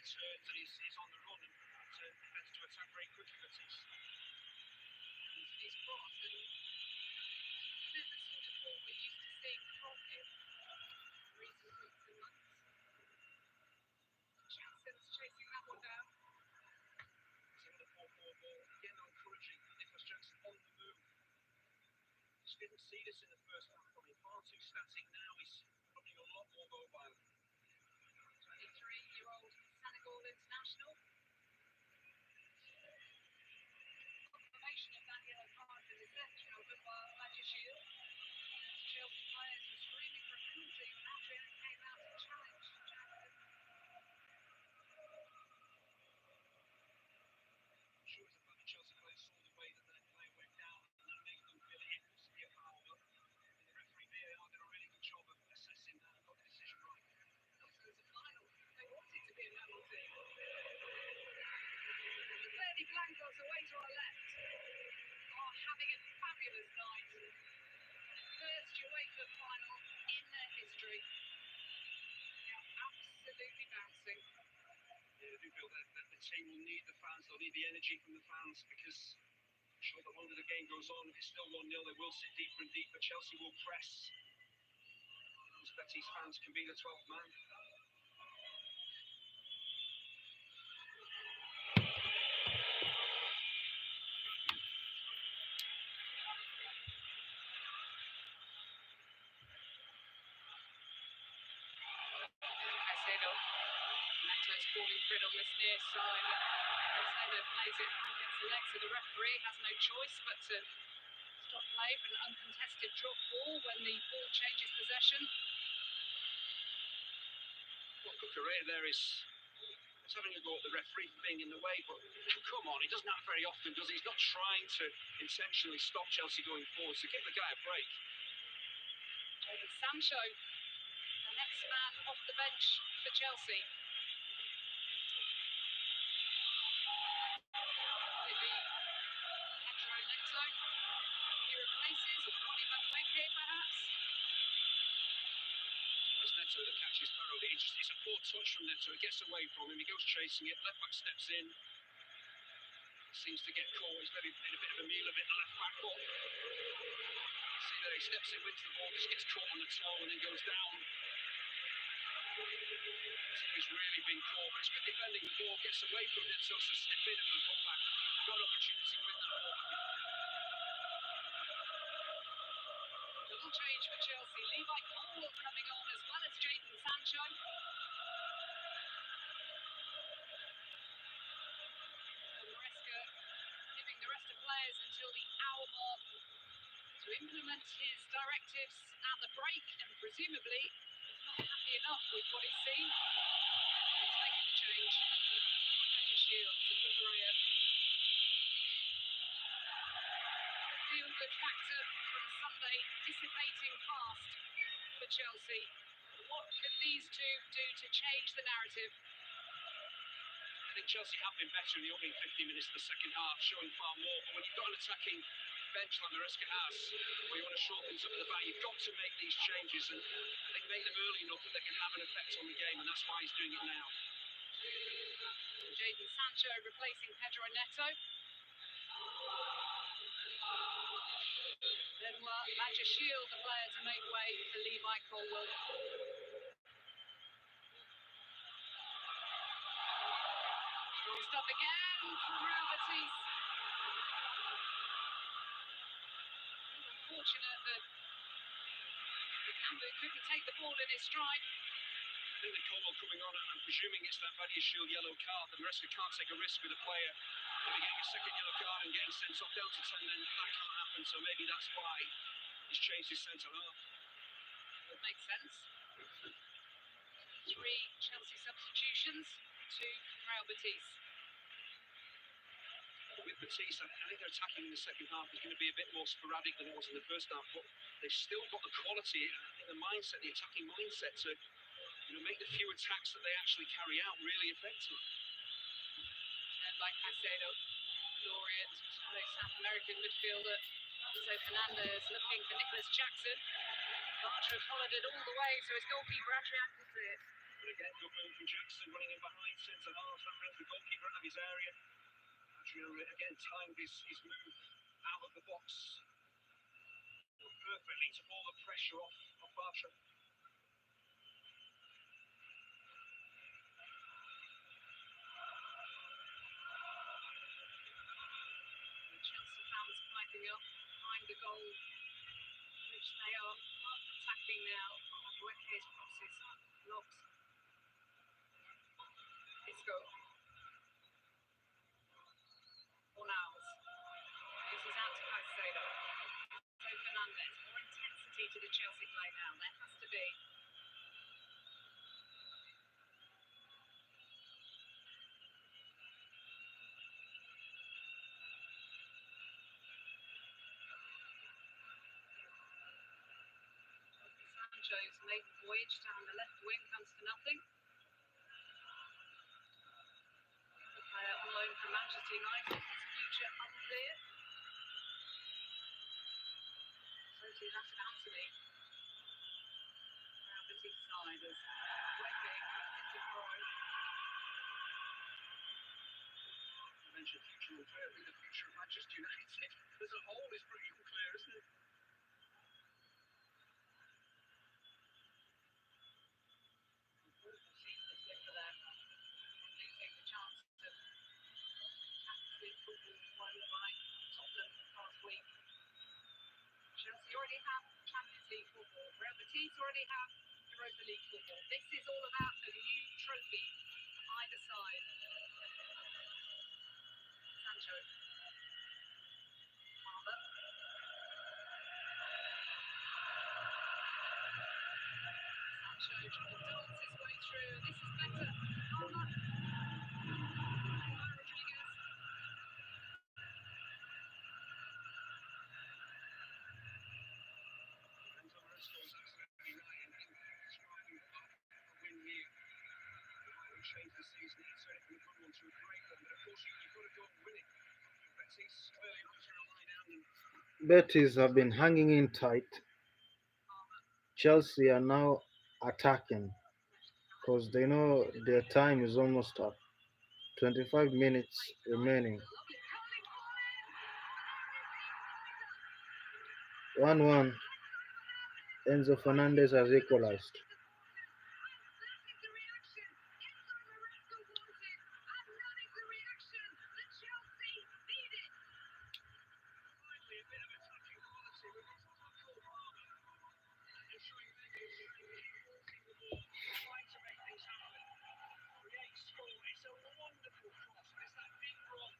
turns and he's on the run and defends to attack very quickly. Betis. Into his cross and then the sort of ball we're used to seeing from him in recent weeks and months. Jackson's chasing that one down. It's another poor forward ball. Again, though, encouraging. Nicholas Jackson on the move. Just didn't see this in the first half coming. Far too static now. He's probably a lot more mobile. 23-year-old Senegal international. Confirmation of that yellow card that is left Melbourne by Magiciel. Chelsea players were screaming for a penalty when Adrian came out to challenge Jackson. I'm sure it's the fact that Chelsea players saw the way that their player went down and that made them feel it must be a foul. But the referee VAR did a really good job of assessing that and got the decision right. Also, as a final, they want it to be a penalty. The Verdi Blancos away to our left are having a fabulous night. First UEFA final in their history. They are absolutely bouncing. Yeah, I do feel that the team will need the fans, they'll need the energy from the fans because I'm sure the longer the game goes on, if it's still 1-0, they will sit deeper and deeper. Chelsea will press. Those Betis fans can be the 12th man. Caicedo. Neto's calling for it on this near side. Caicedo plays it back against the legs of the referee, has no choice but to stop play for an uncontested drop ball when the ball changes possession. What Cucurella there is having a go at the referee for being in the way, but come on, he doesn't have very often, does he? He's not trying to intentionally stop Chelsea going forward, so give the guy a break. Jadon Sancho, the next man off the bench for Chelsea. Will it be Pedro Neto, who he replaces, or Ronnie Madueke perhaps? It's Neto that catches Perro. It's a poor touch from Neto. It gets away from him. He goes chasing it. Left back steps in. Seems to get caught. He's maybe made a bit of a meal of it. The left back foot. See there, he steps in, wins the ball, just gets caught on the toe and then goes down. He's really been caught, but he's good defending. The ball gets away from Neto, so step in and pull back. Got an opportunity to win that ball back. Little change for Chelsea. Levi Colwill coming on as well as Jadon Sancho. Maresca giving the rest of players until the hour mark to implement his directives at the break, and presumably he's not happy enough with what he's seen. He's making the change. Magiciel to Cucurella. Feel-good factor from Sunday dissipating fast for Chelsea. What can these two do to change the narrative? I think Chelsea have been better in the opening 15 minutes of the second half, showing far more. But when you've got an attacking bench like Maresca has, where you want to shore things up at the back, you've got to make these changes. And I think make them early enough that they can have an effect on the game, and that's why he's doing it now. Jadon Sancho replacing Pedro Neto. Benoit, that just shield the player to make way for Levi Colwell. Strong stuff again from Real Betis. Unfortunate that Cambu couldn't take the ball in his stride. I think the Colwell coming on, I'm presuming it's that Vadia Shield yellow card. The rest can't take a risk with a player maybe getting a second yellow card and getting sent off down to 10, then that can't happen, so maybe that's why he's changed his centre half. Would make sense. 3 Chelsea substitutions, 2 Real Betis. With Betis, I think their attacking in the second half is going to be a bit more sporadic than it was in the first half, but they've still got the quality and the mindset, the attacking mindset to make the few attacks that they actually carry out really effective. Turned by Caicedo, Laureate, no South American midfielder. Enzo Fernandez looking for Nicholas Jackson. Archer followed it all the way, so his goalkeeper Adrian can see it. But again, good move from Jackson, running in behind centre half. That brings the goalkeeper out of his area. Adrian again timed his move out of the box perfectly, took all the pressure off Archer. Chelsea fans piping up behind the goal, which they are attacking now. Bueke's crosses blocked. Isco. Fornals. This is out to Caicedo. So Fernandez. More intensity to the Chelsea play now. There has to be. Sancho's maiden voyage down the left wing comes to nothing. The player on loan from Manchester United, his future unclear. So too that of Anthony. Real Betis side as Bueke comes into goal. You mentioned future unclear. I think the future of Manchester United as a whole is pretty unclear, isn't it? Losing the chance of Champions League football won by Tottenham last week. Chelsea already have Champions League football. Real Betis already have Europa League football. This is all about a new trophy either side. Sancho. Palmer. Sancho trying to dance his way through. This is better. Palmer. Rodriguez. Enzo Maresco's absolutely right in describing a win here. It might have changed the season. He turned it from a good one to a great one, but of course you've got to go and win it. Betis clearly not trying to lie down and Betis have been hanging in tight. Chelsea are now attacking because they know their time is almost up. 25 minutes remaining. 1-1. Enzo Fernandez has equalized. It's a wonderful cross. It's that deep run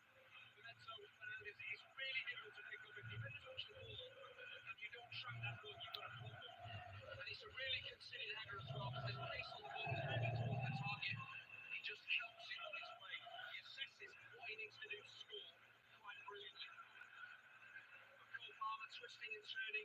with Enzo Fernandez. It's really difficult to pick up if you don't touch the ball and you don't track that ball. You've got a problem. And it's a really considered header as well because there's pace on the ball, moving towards the target. He just helps it on his way. He assesses what he needs to do to score quite brilliantly. But Cole Palmer twisting and turning,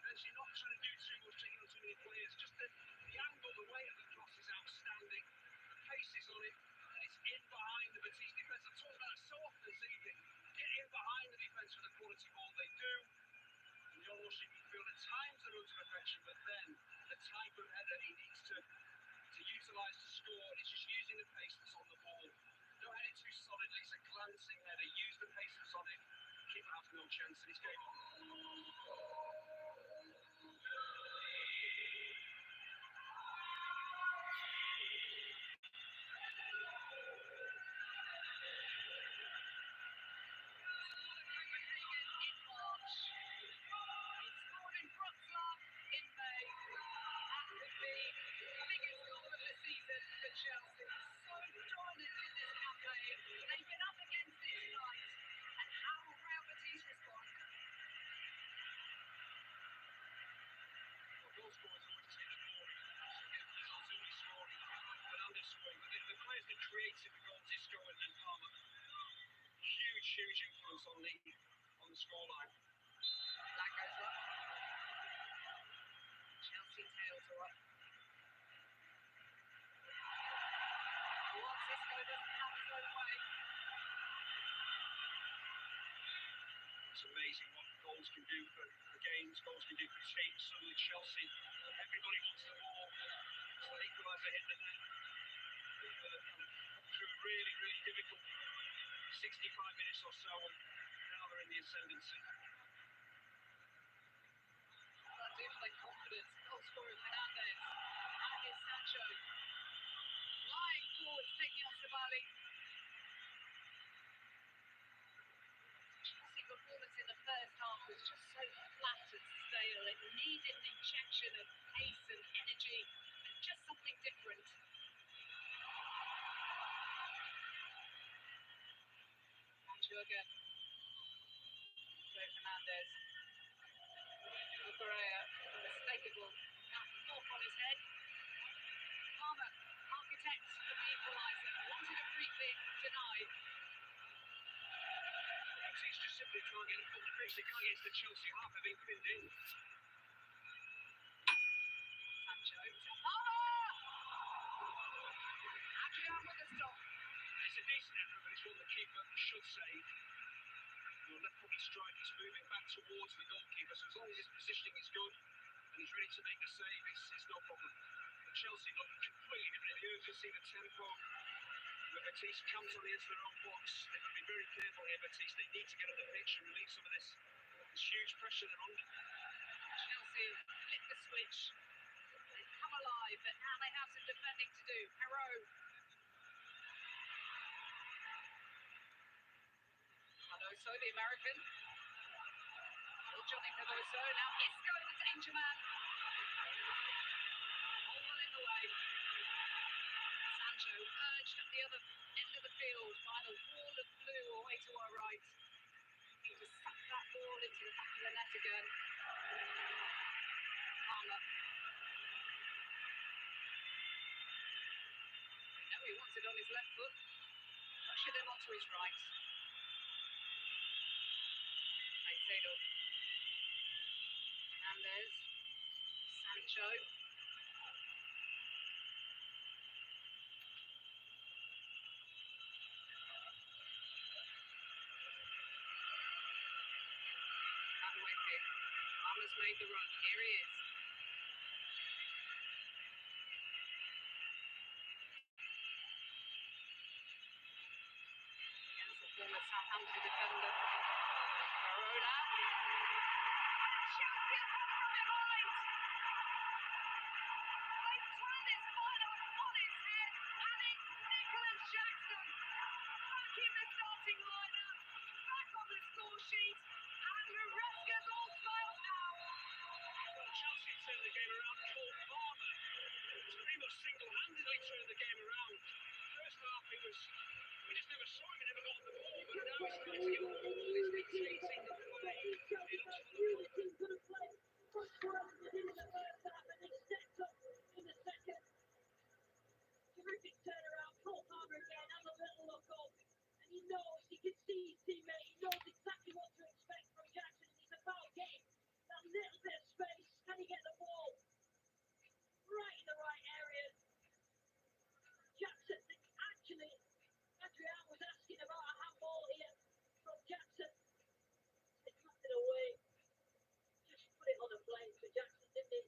eventually not trying to do too much, taking on too many players. Just the angle, the weight of the cross is outstanding. The pace is on it. It's in behind the Betis defence. I've talked about it so often this evening. Get in behind the defence for the quality ball they do. And John Washington midfield at times the runs of perfection, but then the type of header he needs to utilise to score is just using the pace that's on the ball. Don't head it too solidly. It's a glancing header. Use the pace that's on it. Keeper has no chance and it's game on. on the scoreline. That goes up. Chelsea tails are up. Cisco doesn't have his own way. It's amazing what goals can do for games, goals can do for teams. Suddenly Chelsea, everybody wants the ball. It's an equaliser hit the net. Through a really, really difficult 65 minutes or so, and now they're in the ascendancy. That do play confidence. Goal scorer Fernandez. And here's Sancho. Lying forwards, taking off Savali. Chelsea performance in the first half was just so flat and stale. It needed an injection of pace and energy and just something different. Sancho again. Fernandez. Correa, unmistakable. North on his head. Palmer, architect of the equaliser, wanted a free kick, denied. Betis just simply can't get a full crease. They can't get to the Chelsea half. They're being pinned in. Sancho to Palmer! Adrian with the stop. It's a decent effort, but it's one the keeper should save. Your left-footed striker's moving back towards the goalkeeper, so as long as his positioning is good and he's ready to make the save, it's no problem. But Chelsea look completely different. The urgency, the tempo. But Betis comes on the edge of their own box. They've got to be very careful here, Betis. They need to get up the pitch and relieve some of this huge pressure they're under. Chelsea flip the switch. They've come alive, but now they have some defending to do. Perot. Cardoso, the American. Still Johnny Cardoso. Now Isco, the danger man. All in the way. Sancho urged up the other end of the field by the wall of blue away to our right. He just sucked that ball into the back of the net again. Palmer. No, he wants it on his left foot. Ushered him onto his right. Caicedo. Hernandez. Sancho. Palmer's made the run. Here he is. Against the former Southampton defender. Verona. Chelsea are coming from behind. They turn this final on its head, and it's Nicholas Jackson back in the starting lineup, back on the score sheet, and Maresca's all smiles now. Well, Chelsea turned the game around. Cole Palmer pretty much single-handedly turned the game around. First half, we just never saw him. He never got on the ball, but now he's starting to get on the ball. He's dictating the play. He looks full of confidence. Terrific turnaround. Cole Palmer again has a little look up, and he knows, he can see his teammate. He knows exactly what to expect from Jackson. It's about getting that little bit of space. Can he get the ball right in the right areas? Jackson, actually, Adrian was asking about a handball here from Jackson. They clapped it away. Just put it on a plane for Jackson, didn't he?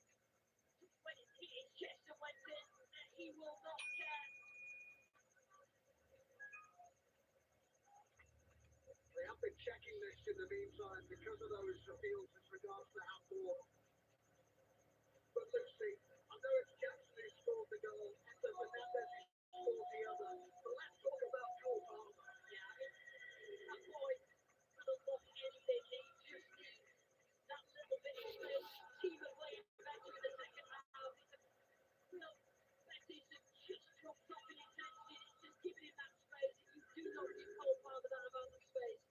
When it hit his chest and went in, he will not care. They have been checking this in the meantime because of those appeals as regards the handball. But Lucy, I know it's Jackson who scored the goal, and Fernandez who scored the other. But let's talk about Cole Palmer. Yeah, that boy doesn't look anything. He just needs that little bit of space. Team are playing better in the second half. Well, Betis have just dropped off in intensity. It's just giving him that space. And you do not give Cole Palmer that amount of space.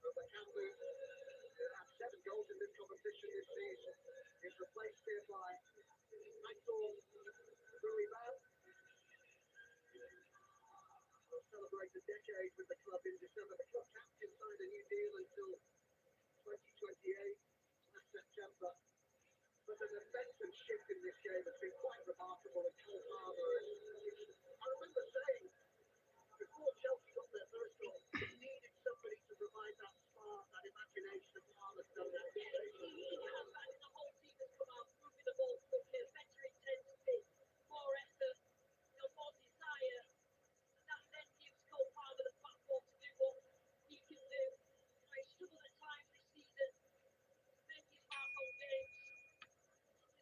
But Campbell had 7 goals in this competition this season. He's replaced here by Hector Ruibal. Will celebrate a decade with the club in December. The club captain signed a new last September. But the defensive shift in this game has been quite remarkable, and Cole Palmer I remember saying before Chelsea got their first goal, they needed somebody to provide that spark, that imagination, and Palmer's done that today. He has that, and the whole team has come out, moving the ball quicker, better intensity, more effort, more desire. That then gives Cole Palmer the platform to do what he can do. He's struggled at times this season, make his mark on games,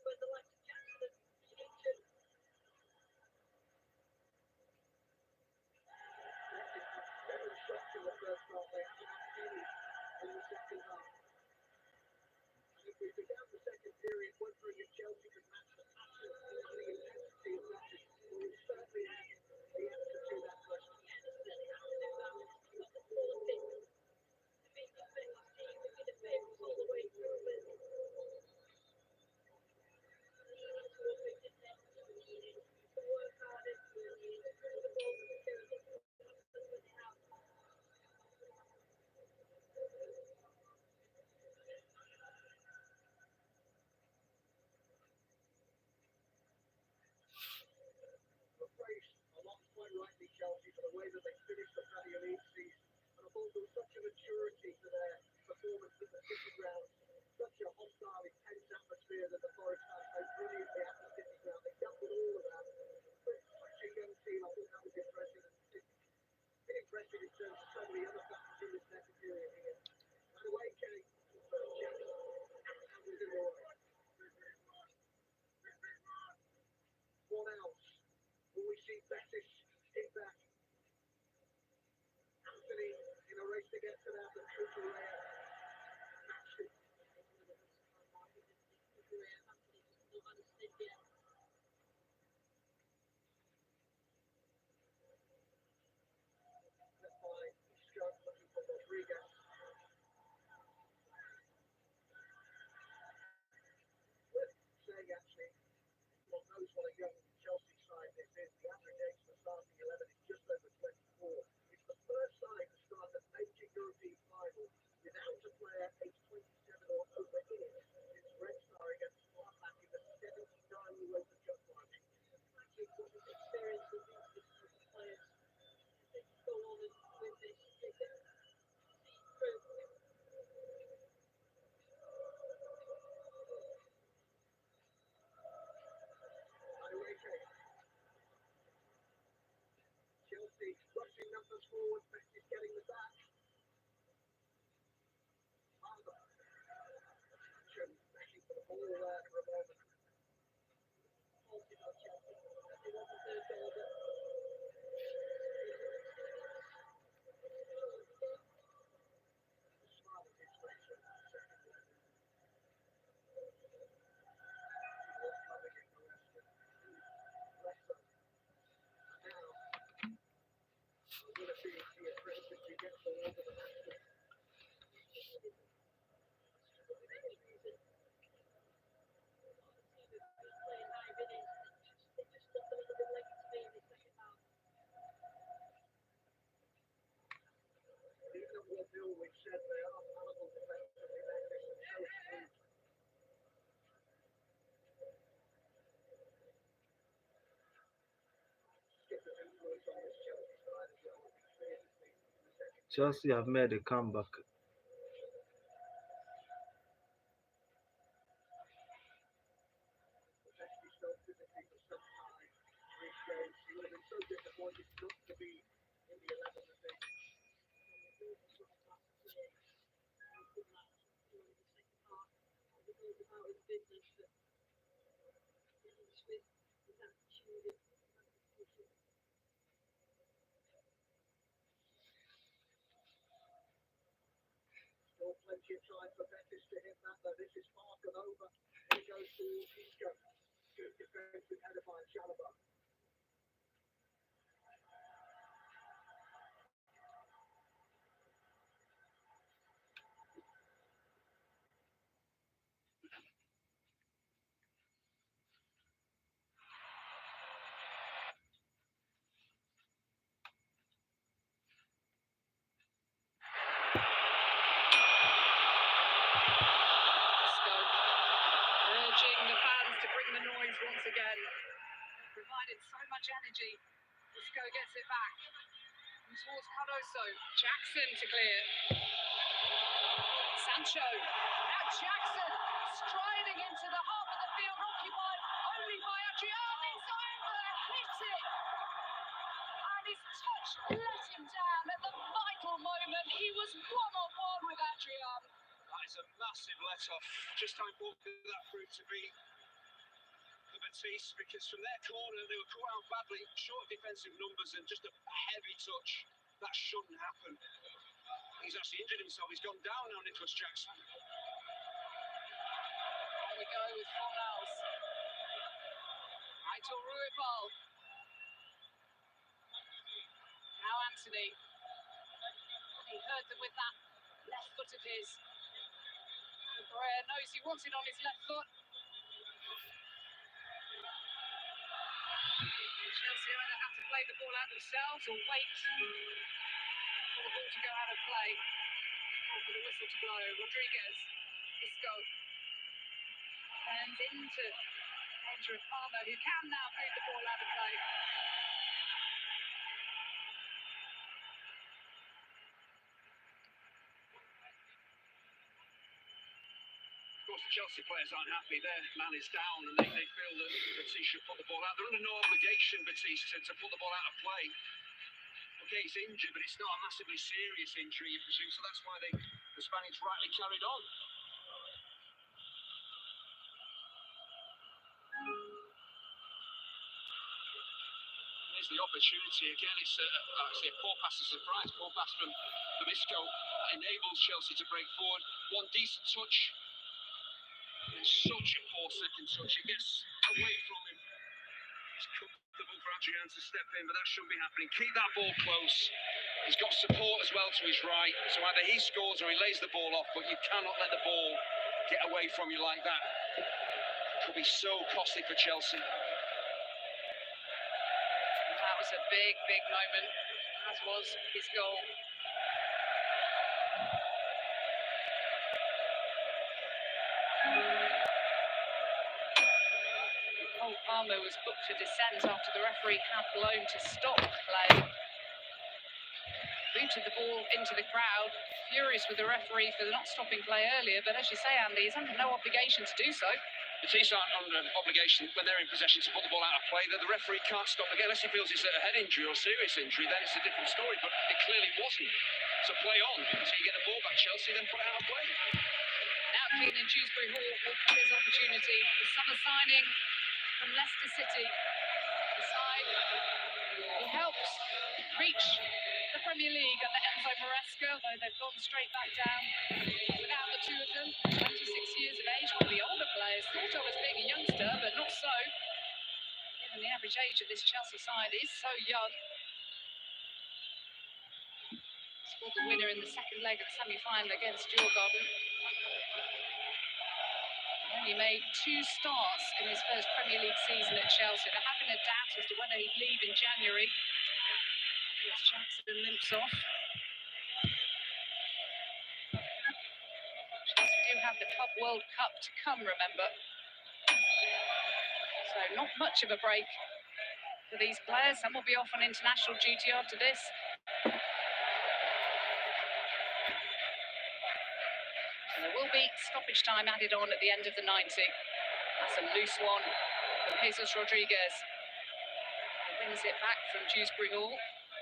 when the likes of Jackson have been injured. Seven shots in the first half, they haven't had any in the second half. And if we began the second period wondering if Chelsea could match the passion and the intensity of play, well, we certainly have the answer to that question. Yeah, they certainly have to do that. They've still got the quality to beat this Betis team. They've been a favourites all the way through, but needed to up it, didn't they? Needed to work harder, needed to move the ball quicker, and look what happens when they have. But praise belongs quite rightly Chelsea for the way that they finished the Premier League season. And I thought there was such a maturity to their performance at the City Ground, such a hostile, intense atmosphere that the Forest fans played brilliantly at the City Ground. They dealt with all of that. But such a young team, I thought that was impressive. And been impressive in terms of so many other factors in this second period here. And away came Jackson, and with him all. What else? Will we see Betis hit that? Anthony in a race to get to that, but Kukurea matched it. Not had a sniff yet. Left by Isco looking for Rodriguez. Worth saying actually, one knows what a young Chelsea side this is. The average age of the starting 11 is just over 24. It's the first side to start a major European final without a player aged 27 or over in it since Red Star against Gladbach in the 79 Europa Cup final. Magic what this experience will do to this group of players. If they can go on and win this, they can see through. Madueke. Chelsea rushing numbers forward. Betis getting the back. Palmer. Action. Begging for the ball there for a moment. Halted on Chelsea. They want the third goal, but A smile on his face at that second one. He was coming in the rest. Less so. And now, will it be the apprentice who gets the love of the master? struggled with injuries, and a lot of the team have been playing high minutes, and they just looked a little bit late to me in the second half. Even at 1-0, we've said they are fallible defensively, Betis, and so smooth. Skipper's influence on this Chelsea side as well will be clear this season in the second period. Chelsea have made a comeback. The Betis felt physically for some time. Three games. He would have been so disappointed not to be in the 11 this evening. Those are sort of class players. He's done that, in the second half. He goes about his business, but deals with his attitude and discussion. Still plenty of time for Betis to hit that, though. This is far from over. Here goes towards Isco. Good defensive header by Chalobah. bring the noise once again. Provided so much energy. Isco gets it back. And towards Cardoso. Jackson to clear. Sancho. Now Jackson striding into the half of the field, occupied only by Adrian. He's over, hit it. And his touch let him down at the vital moment. He was one-on-one with Adrian. That is a massive let-off. Just how important that proved to be for Betis, because from their corner they were caught out badly, short of defensive numbers and just a heavy touch. That shouldn't happen. He's actually injured himself. He's gone down now, Nicholas Jackson. There we go with Fornals. Aitor Ruibal. Now Anthony. He heard them with that left foot of his. And Correa knows he wants it on his left foot. Chelsea either have to play the ball out themselves or wait for the ball to go out of play. Or for the whistle to blow. Rodriguez. Isco. Turns into danger of Palmer, who can now move the ball out of play. Of course, the Chelsea players aren't happy. Their man is down and they feel that Betis should put the ball out. They're under no obligation, Betis, to put the ball out of play. Okay, he's injured, but it's not a massively serious injury, you presume, so that's why the Spaniards rightly carried on. Here's the opportunity again. It's actually a poor pass, a surprise poor pass from Isco. That enables Chelsea to break forward. One decent touch. And such a poor second touch. It gets away from him. It's comfortable for Adrian to step in, but that shouldn't be happening. Keep that ball close. He's got support as well to his right. So either he scores or he lays the ball off, but you cannot let the ball get away from you like that. It could be so costly for Chelsea. That was a big, big moment, as was his goal. Cole Palmer was booked for dissent after the referee had blown to stop play. Booted the ball into the crowd, furious with the referee for not stopping play earlier, but as you say, Andy, he's under no obligation to do so. Betis aren't under obligation when they're in possession to put the ball out of play. The referee can't stop again unless he feels it's a head injury or serious injury. Then it's a different story, but it clearly wasn't. So play on until you get the ball back, Chelsea, then put it out of play. Now Keane and Dewsbury Hall will have his opportunity. The summer signing from Leicester City. The side who helped reach the Premier League under Enzo Maresca, though they've gone straight back down without the two of them. 26 years of age, one of the older players. Thought of as being a youngster, but not so. Given the average age of this Chelsea side is so young. Scored the winner in the second leg of the semi-final against Djurgården. Only made 2 starts in his first Premier League season at Chelsea. They're having a doubt as to whether he'd leave in January. As Jackson limps off. Chelsea do have the Club World Cup to come, remember. So not much of a break for these players. Some will be off on international duty after this. And there will be stoppage time added on at the end of the 90. That's a loose one from Jesus Rodriguez. He wins it back from Dewsbury Hall.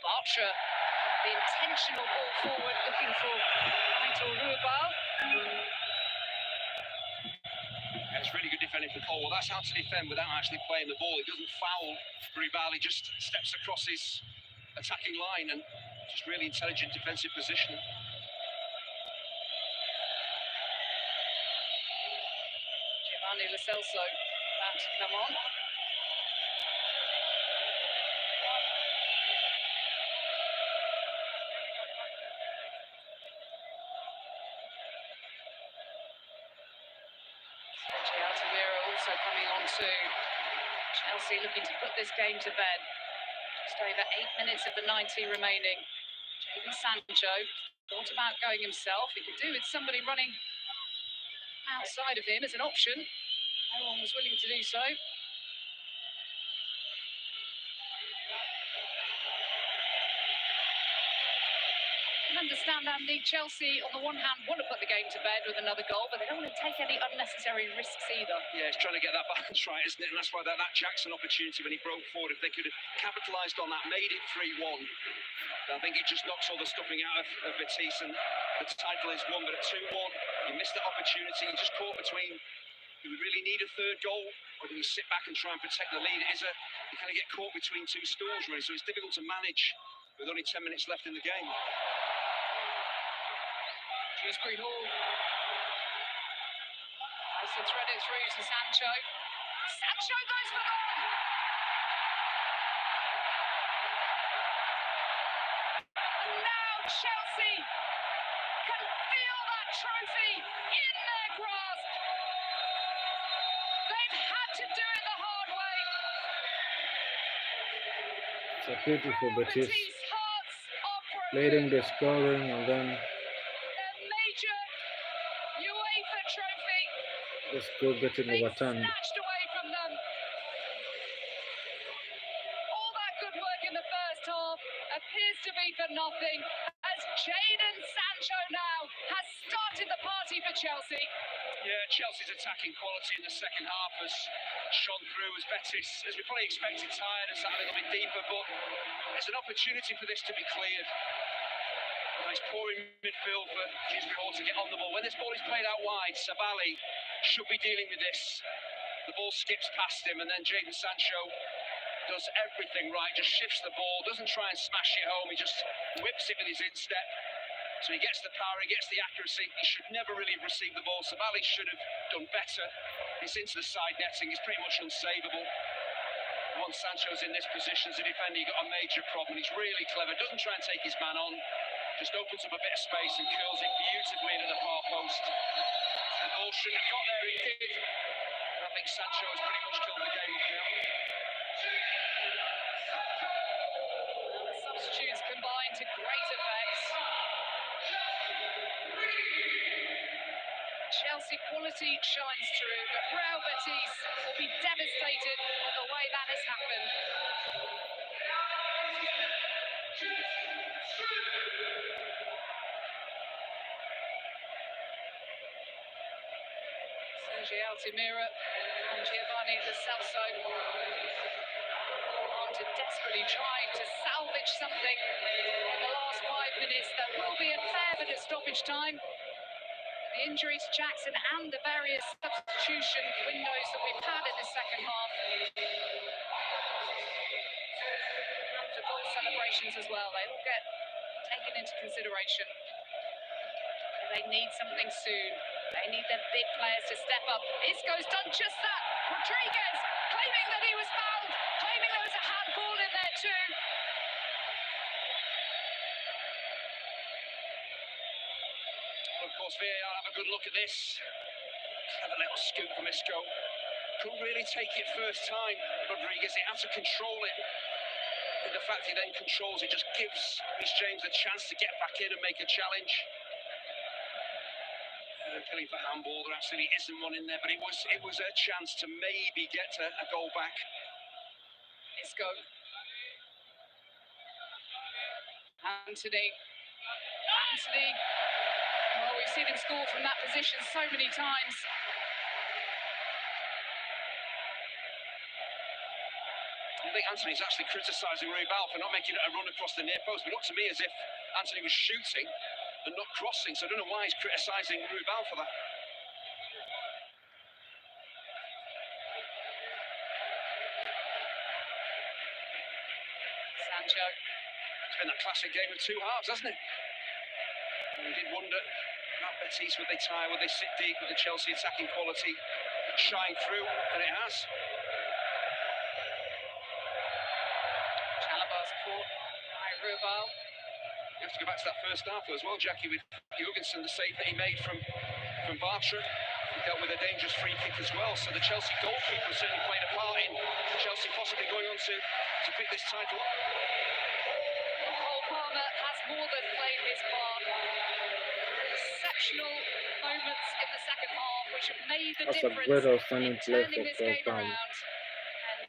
Bartra, the intentional ball forward, looking for Aitor Ruibal. It's really good defending from Colwell. That's how to defend without actually playing the ball. He doesn't foul Ruibal, he just steps across his attacking line and just really intelligent defensive positioning. Giovanni Lo Celso about to come on. Also coming on too. Chelsea looking to put this game to bed. Just over 8 minutes of the 90 remaining. Jadon Sancho thought about going himself. He could do with somebody running outside of him as an option. No one was willing to do so. I can understand, Andy. Chelsea, on the one hand, want to put the game to bed with another goal, but they don't want to take any unnecessary risks either. Yeah, it's trying to get that balance right, isn't it? And that's why that Jackson opportunity when he broke forward, if they could have capitalised on that, made it 3-1, I think it just knocks all the stuffing out of Betis, and the title is won. But at 2-1, you missed that opportunity. You just caught between, do we really need a third goal, or do we sit back and try and protect the lead? You kind of get caught between two stools, really, so it's difficult to manage with only 10 minutes left in the game. Shrewsbury Hall. Tries to thread it through to Sancho. Sancho goes for goal! And now Chelsea can feel that trophy in their grasp. They've had to do it the hard way. It's a pity for Betis, Betis' hearts are broken. leading the scoring and then Their major UEFA trophy the score getting being overturned. snatched away from them. All that good work in the first half appears to be for nothing, as Jadon Sancho now has started the party for Chelsea. Yeah, Chelsea's attacking quality in the second half has shone through as Betis, as we probably expected, tired and sat a little bit deeper, but there's an opportunity for this to be cleared. Nice pouring midfield for Shrewsbury Hall to get on the ball. When this ball is played out wide, Sabali should be dealing with this. The ball skips past him, and then Jadon Sancho does everything right, just shifts the ball, doesn't try and smash it home, he just whips it with his instep. So he gets the power, he gets the accuracy. He should never really have received the ball. Sabali should have done better. It's into the side netting, he's pretty much unsavable. Once Sancho's in this position as a defender, you've got a major problem. He's really clever, doesn't try and take his man on, just opens up a bit of space and curls it beautifully into the far post. The ball shouldn't have got there, he did. And I think Sancho has pretty much killed the game off now. And the substitutes combine to great effect. Chelsea quality shines through, but Real Betis will be devastated at the way that has happened. Sergio Altimira and Giovanni Lo Celso are desperately trying to salvage something in the last 5 minutes. There will be a fair bit of stoppage time. The injury to Jackson and the various substitution windows that we've had in the second half. And the goal celebrations as well, they all get taken into consideration. They need something soon. They need their big players to step up. Isco's done just that. Rodriguez claiming that he was fouled, claiming there was a handball in there too. Of course, VAR have a good look at this. Clever little scoop from Isco. Couldn't really take it first time, Rodriguez. He had to control it. And the fact he then controls it just gives Reece James a chance to get back in and make a challenge. Killing for handball, there absolutely isn't one in there, but it was a chance to maybe get a goal back. Isco. Anthony. Well, we've seen him score from that position so many times. I think Anthony's actually criticising Ruibal for not making a run across the near post. It looked to me as if Anthony was shooting and not crossing, so I don't know why he's criticising Ruibal for that. Sancho. It's been that classic game of two halves, hasn't it? And we did wonder about Betis, would they tire, would they sit deep with the Chelsea attacking quality shine through, and it has. Chalobah's caught by Ruibal. You have to go back to that first half as well, Jackie, with Jorgensen, the save that he made from Bartra. He dealt with a dangerous free kick as well, so the Chelsea goalkeeper certainly played a part in Chelsea possibly going on to pick this title up. Cole Palmer has more than played his part. exceptional moments in the second half, which have made the That's a difference great in outstanding play turning for this Paul game Palmer. around. And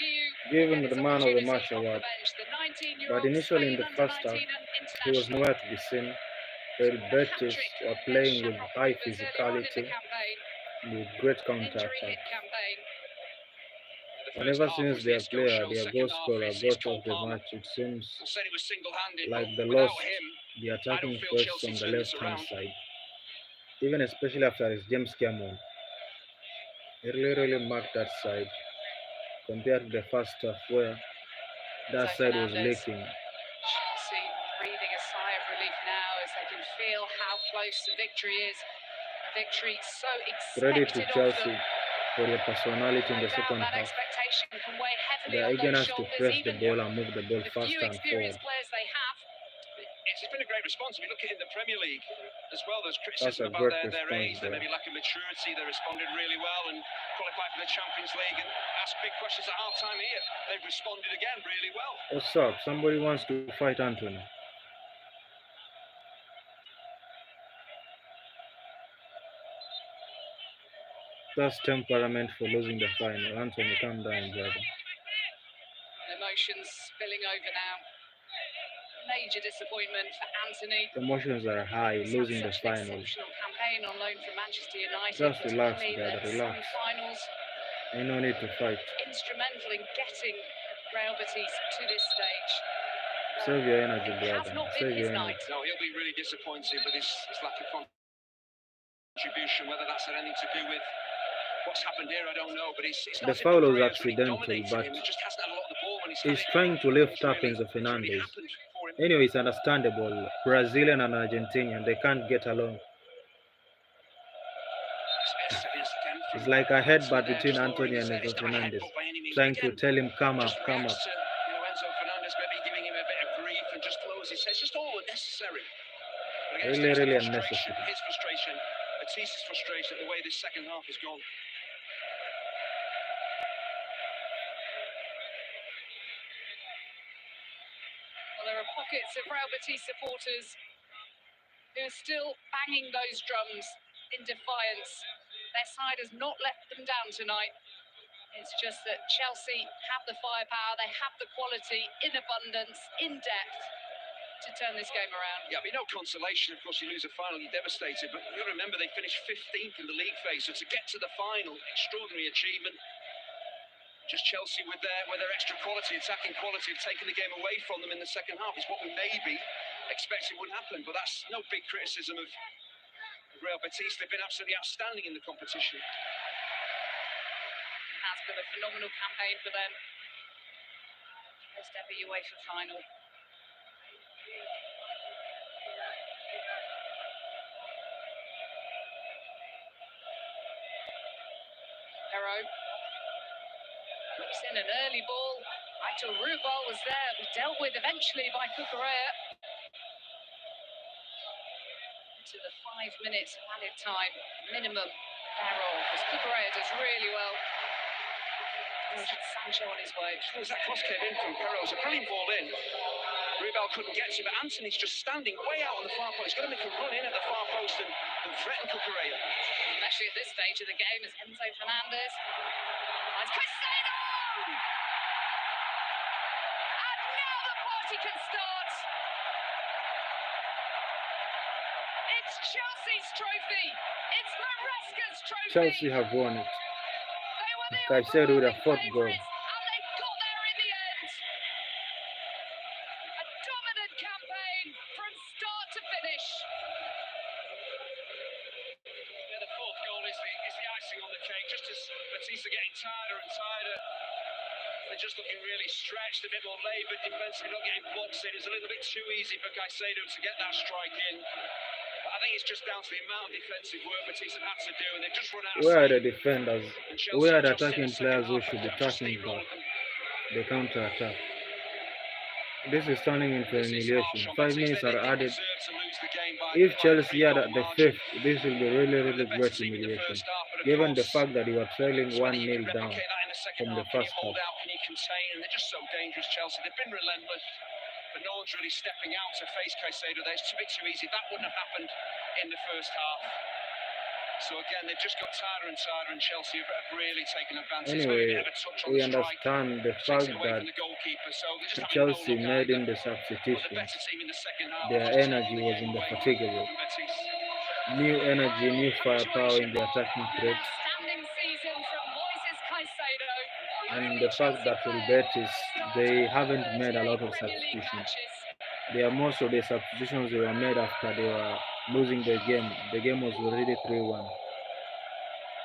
Guiu Give will him get the his man of the opportunity match off the award. bench. The But 19-year-old initially in Spain the first half, under-19 he was international. nowhere to be seen. Real A Betis hat-trick were against playing with Shamrock high Rovers earlier on in the physicality campaign. with great An counter-attack. injury-hit campaign. The And first ever half since was their this goal player, show. their Second goal half scorer, is got Cole off the Palmer. match, it seems I said it was single-handed, like but they without lost him, the I attacking don't feel force Chelsea on the turn this left-hand around. side. Even especially after his James came on. He really marked that side compared to the first half where that So side was Fernandes. leaking. Chelsea breathing a sigh of relief now as they can feel how close the victory is. A victory so Credit to expected of Chelsea them. for their personality in No the doubt second that half. expectation can weigh heavily Their on those eagerness to shoulders, press the even ball and move the ball the few faster and forward. experienced players they have. It's been a great response. If you look at it in the Premier League as well, there's That's criticism a about great their response age, their there. maybe lack of maturity. They responded really well and qualified for the Champions League and asked big questions at half-time here. They've responded again really well. What's up? Somebody wants to fight Anthony. That's temperament for losing the final. Anthony, calm down, brother. Emotions spilling over now. Major disappointment for Anthony. Emotions are high, He's had losing the such an final. exceptional campaign on loan from Manchester United, Just relax, particularly brother, the relax. semi-finals. Ain't no need to fight. Instrumental in getting Real Betis to this stage. Save your energy, It has brother. not been Save his your night. energy. No, he'll be really disappointed with his lack of contribution. Whether that's had anything to do with what's happened here, I don't know. But it's The not foul was really accidental, dominated but him. He just hasn't had a lot of the ball when he's he's had it. trying to lift It's up really, Enzo it's really Fernandez. happened for him. Anyway, it's understandable. Brazilian and Argentinian, they can't get along. It's like a headbutt between Anthony and Enzo Fernandez, trying to tell him, come up, come up. Enzo Fernandez maybe giving him a bit of grief and just close his head. It's just all unnecessary. But again, Really, it's the really frustration, unnecessary. his frustration, Betis' frustration, the way this second half has gone. Well, there are pockets of Real Betis supporters who are still banging those drums in defiance. Their side has not let them down tonight. It's just that Chelsea have the firepower, they have the quality in abundance, in depth, to turn this game around. Yeah, I mean, no consolation. Of course, you lose a final, you're devastated. But you remember they finished 15th in the league phase, so to get to the final, extraordinary achievement. Just Chelsea with their extra quality, attacking quality, have taken the game away from them in the second half. Is what we maybe expected would happen. But that's no big criticism of Real Betis. They've been absolutely outstanding in the competition. It has been a phenomenal campaign for them. First ever UEFA final. Hero puts in an early ball. Aitor Rubal was there, was dealt with eventually by Cucurella. To the 5 minutes of added time, minimum thereof, as Cucurella does really well. He's had Sancho on his way. As that cross came in from Perro, it was a brilliant ball in. Rubal couldn't get to, but Anthony's just standing way out on the far post. He's going to make a run in at the far post and threaten Cucurella. Especially at this stage of the game, as Enzo Fernandez finds Caicedo! And now the party can start. It's Chelsea's trophy. It's Maresca's trophy. Chelsea have won it. They were the Caicedo with a overwhelming fourth goal. favourites, and they got there in the end. A dominant campaign from start to finish. Yeah, the fourth goal is the icing on the cake. Just as Betis are getting tighter and tighter, they're just looking really stretched, a bit more laboured defensively, not getting blocks in. It's a little bit too easy for Caicedo to get that strike in. But I think it's just down to the amount of defensive work Betis have had to do, and they've just run out of Where are steam. the defenders? And Chelsea Where are the just in attacking second players who half should be have just attacking back? steamrolled them. The counter attack. This is turning into This is humiliation. harsh on 5 Betis. minutes They are didn't added. deserve to lose the game by If a Chelsea had three-goal at the margin. fifth, this will be really, They were really the great better team in the humiliation. first half, but of Given the course, fact that you are trailing it's whether 1 you can 0 down replicate that in the second from the half. Can you first hold half. out? Can you contain? And they're just so dangerous, Chelsea. They've been relentless. but no one's really stepping out to face Caicedo there. It's a bit too easy. That wouldn't have happened in the first half. So again, they've just got tighter and tighter, and Chelsea have really taken advantage. Maybe a Anyway, bit of a touch on we the strike, understand the takes fact it away that from the goalkeeper. So they're just having no Chelsea look made either. in the But the substitutions. better team in the second half. Their Just energy taking the was game away indefatigable. from Betis. New energy, new firepower Situation in the mark attacking on an threat, outstanding season from Moises Caicedo. The and only the fact Chelsea that Real player Betis, to start they all haven't made a 38 lot of Premier League substitutions. matches. They are most of the substitutions they were made after they were losing the game. The game was already 3-1.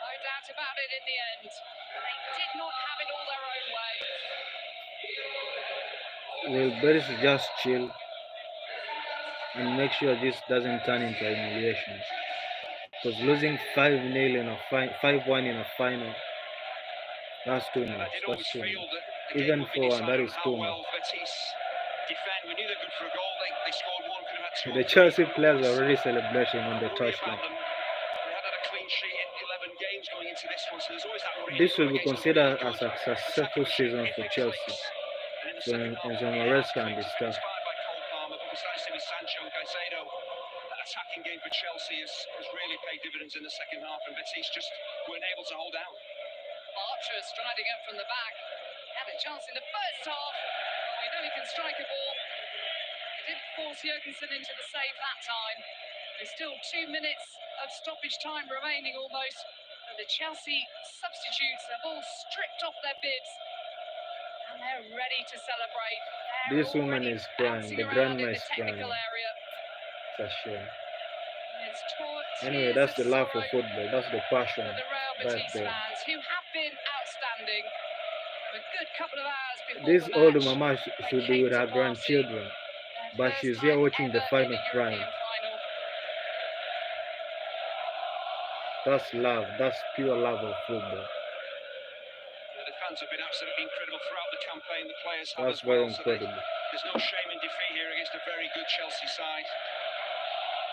No doubt about it in the end. They did not have it all their own way. Real Betis just chill and make sure this doesn't turn into humiliation. Because losing 5-0 in a 5-1 in a final, that's too And I much. did That's always too feel much. that the game Even would be 4-1, that decided is on how too well much. Betis defend. We knew they're good for a goal. They scored one, could have had two The or three. Chelsea But players are always already celebrating on the worry about touchline. them. They had a clean sheet in 11 games going into this one, so there's always that really This will be against a considered really as good a successful attacking machine season if for it Chelsea, clicks. And in the for second half, Enzo it has Maresca and clicked. his It's been staff. inspired by Cole Palmer, but we started to see with Sancho and Caicedo. That attacking game for Chelsea has really paid dividends in the second half, and Betis just weren't able to hold out. Archer striding up from the back. Had a chance in the first half. Well, we know he can strike a ball. He didn't force Jurgensen into the save that time. There's still 2 minutes of stoppage time remaining almost. And the Chelsea substitutes have all stripped off their bibs. And they're ready to celebrate. They're This woman already is crying. bouncing The around grandma in is the crying. technical area. It's a shame. It's Anyway, tears that's of the love for sorrow football. That's the passion for the Real right Betis there. fans who have been outstanding. A good couple of hours before This the old match, mama they should be came with to her party. grandchildren, Their but first she's here time watching the ever in final a crying. European final. That's love. That's pure love of football. The fans have been absolutely incredible throughout the campaign. The players have That's as very well. So incredible. there's no shame in defeat here against a very good Chelsea side.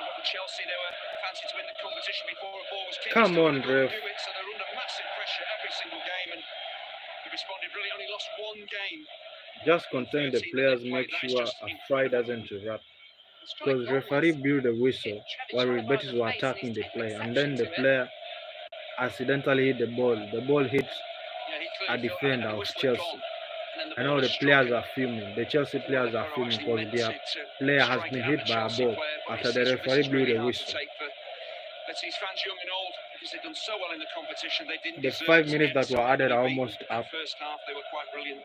But for Chelsea, they were fancy to win the competition before a ball was kicked. Come Still on, gonna go and ref. do it, so they're under massive pressure every single game, and they responded brilliantly. Only lost one game. Just contain the 13 that players, they make played. That is sure just a fight incredible. doesn't erupt. The strike Because one referee was blew the whistle hit Trevitt while right Betis above the were face, and attacking he's the taken play, and exception then to the it. player accidentally hit the ball. The ball hit Yeah, he a clearly felt defender the of whistle had Chelsea. gone, and then the And ball all has the struck players him. are fuming. The Chelsea players are Barrow fuming actually because meant their to player has strike been it at hit the by a Chelsea ball player, but after it's, the this referee is blew really the hard to whistle. take for Betis fans, young and old, because they've done so well in the competition. They didn't The deserve 5 to minutes get that so were added are heavily beaten. almost That up, first half, they were quite brilliant.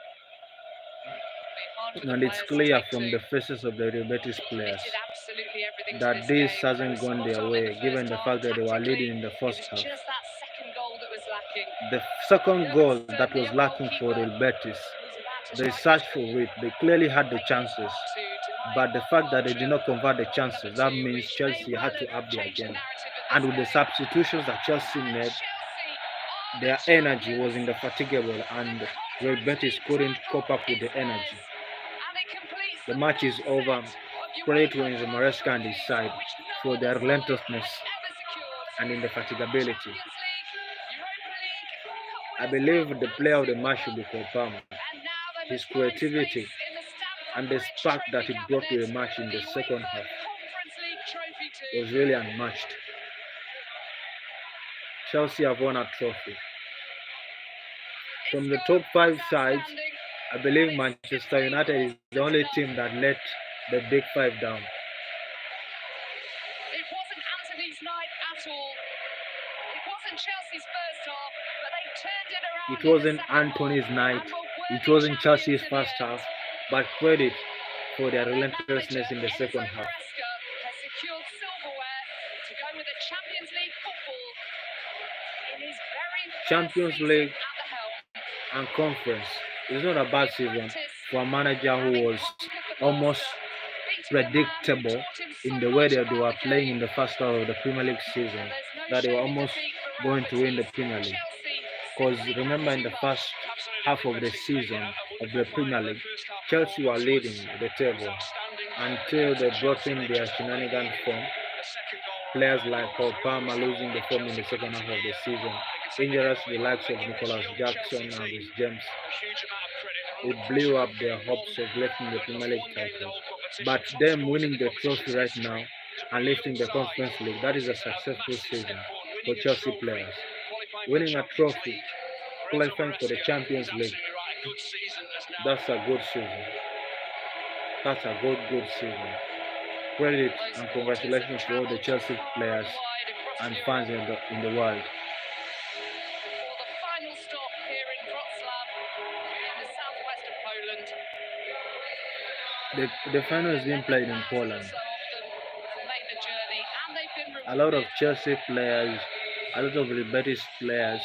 Be hard for the and it's players to clear take from to. the faces of the Betis players Committed absolutely everything to that this this game. They hasn't were gone spot their on in way, the given first the half. fact that they were Tactically, leading in the it first was half. just that second goal that was lacking. The second goal that Jurgensen, was the lacking for goalkeeper, Real Betis, was about to they strike his searched for ball. it. They clearly had the They chances, fought to deny but the fact that they did Archer not convert the goal chances, number that 2, means which Chelsea may had well to have up their changed the game. narrative of And this with the game. substitutions that Chelsea And made, Chelsea are the their energy was champions. indefatigable, The and Real Conference Betis League couldn't title cope up with is the energy. theirs, and it completes The the match is fourth over. set of Credit to UEFA Enzo Club Maresca and his trophies, side which no for other their side relentlessness has ever secured. and indefatigability. Champions League, Europa League, Cup I Winners' believe Cup, the and player of the Super match should Cup. be Cole Palmer. And now they His must find creativity space in the Stamford and the Bridge spark that trophy he brought to cabinet the match for in the the second UEFA half Conference League Trophy was 2. really unmatched. Chelsea have won a trophy. From the Isco top 5 was sides, outstanding, I believe and it Manchester simply United is the wasn't only enough. team that let the Big Five down. It wasn't Anthony's night at all. It wasn't Chelsea's first half, but they turned it around It in the wasn't second Anthony's half night. and were It worthy wasn't champions Chelsea's in the first end. half. But credit for their Their relentlessness manager, in the second Enzo half. Maresca, has secured silverware to go with the Champions League football in his very first Champions season League at the helm. and Conference is not a bad In season practice, for a manager who having was conquered the almost master, beating the man who predictable taught him in so the way much that they about were the playing in game. the first half of the Premier League But season, there's no that they were shame in almost defeat for Real going to win the Betis. Premier League. Chelsea Because simply remember, had in too the much. first half of the season of the Premier League, Chelsea were leading the table until they brought in their shenanigan form. Players like Cole Palmer losing the form in the second half of the season, injuries to the likes of Nicholas Jackson and Rhys James. A huge amount of credit it blew up their hopes of lifting the Premier League title. But them winning the trophy right now and lifting the Conference League, that is a successful season for Chelsea players. Winning a trophy, qualifying for the Champions League, that's a good season. That's a good season. Credit and congratulations to all the Chelsea players and fans in the world. For the final stop here in Wrocław, in the southwest of Poland. The final is being played in Poland. So often make the journey, and they've been A lot of rewarded. Chelsea players, a lot of Real Betis players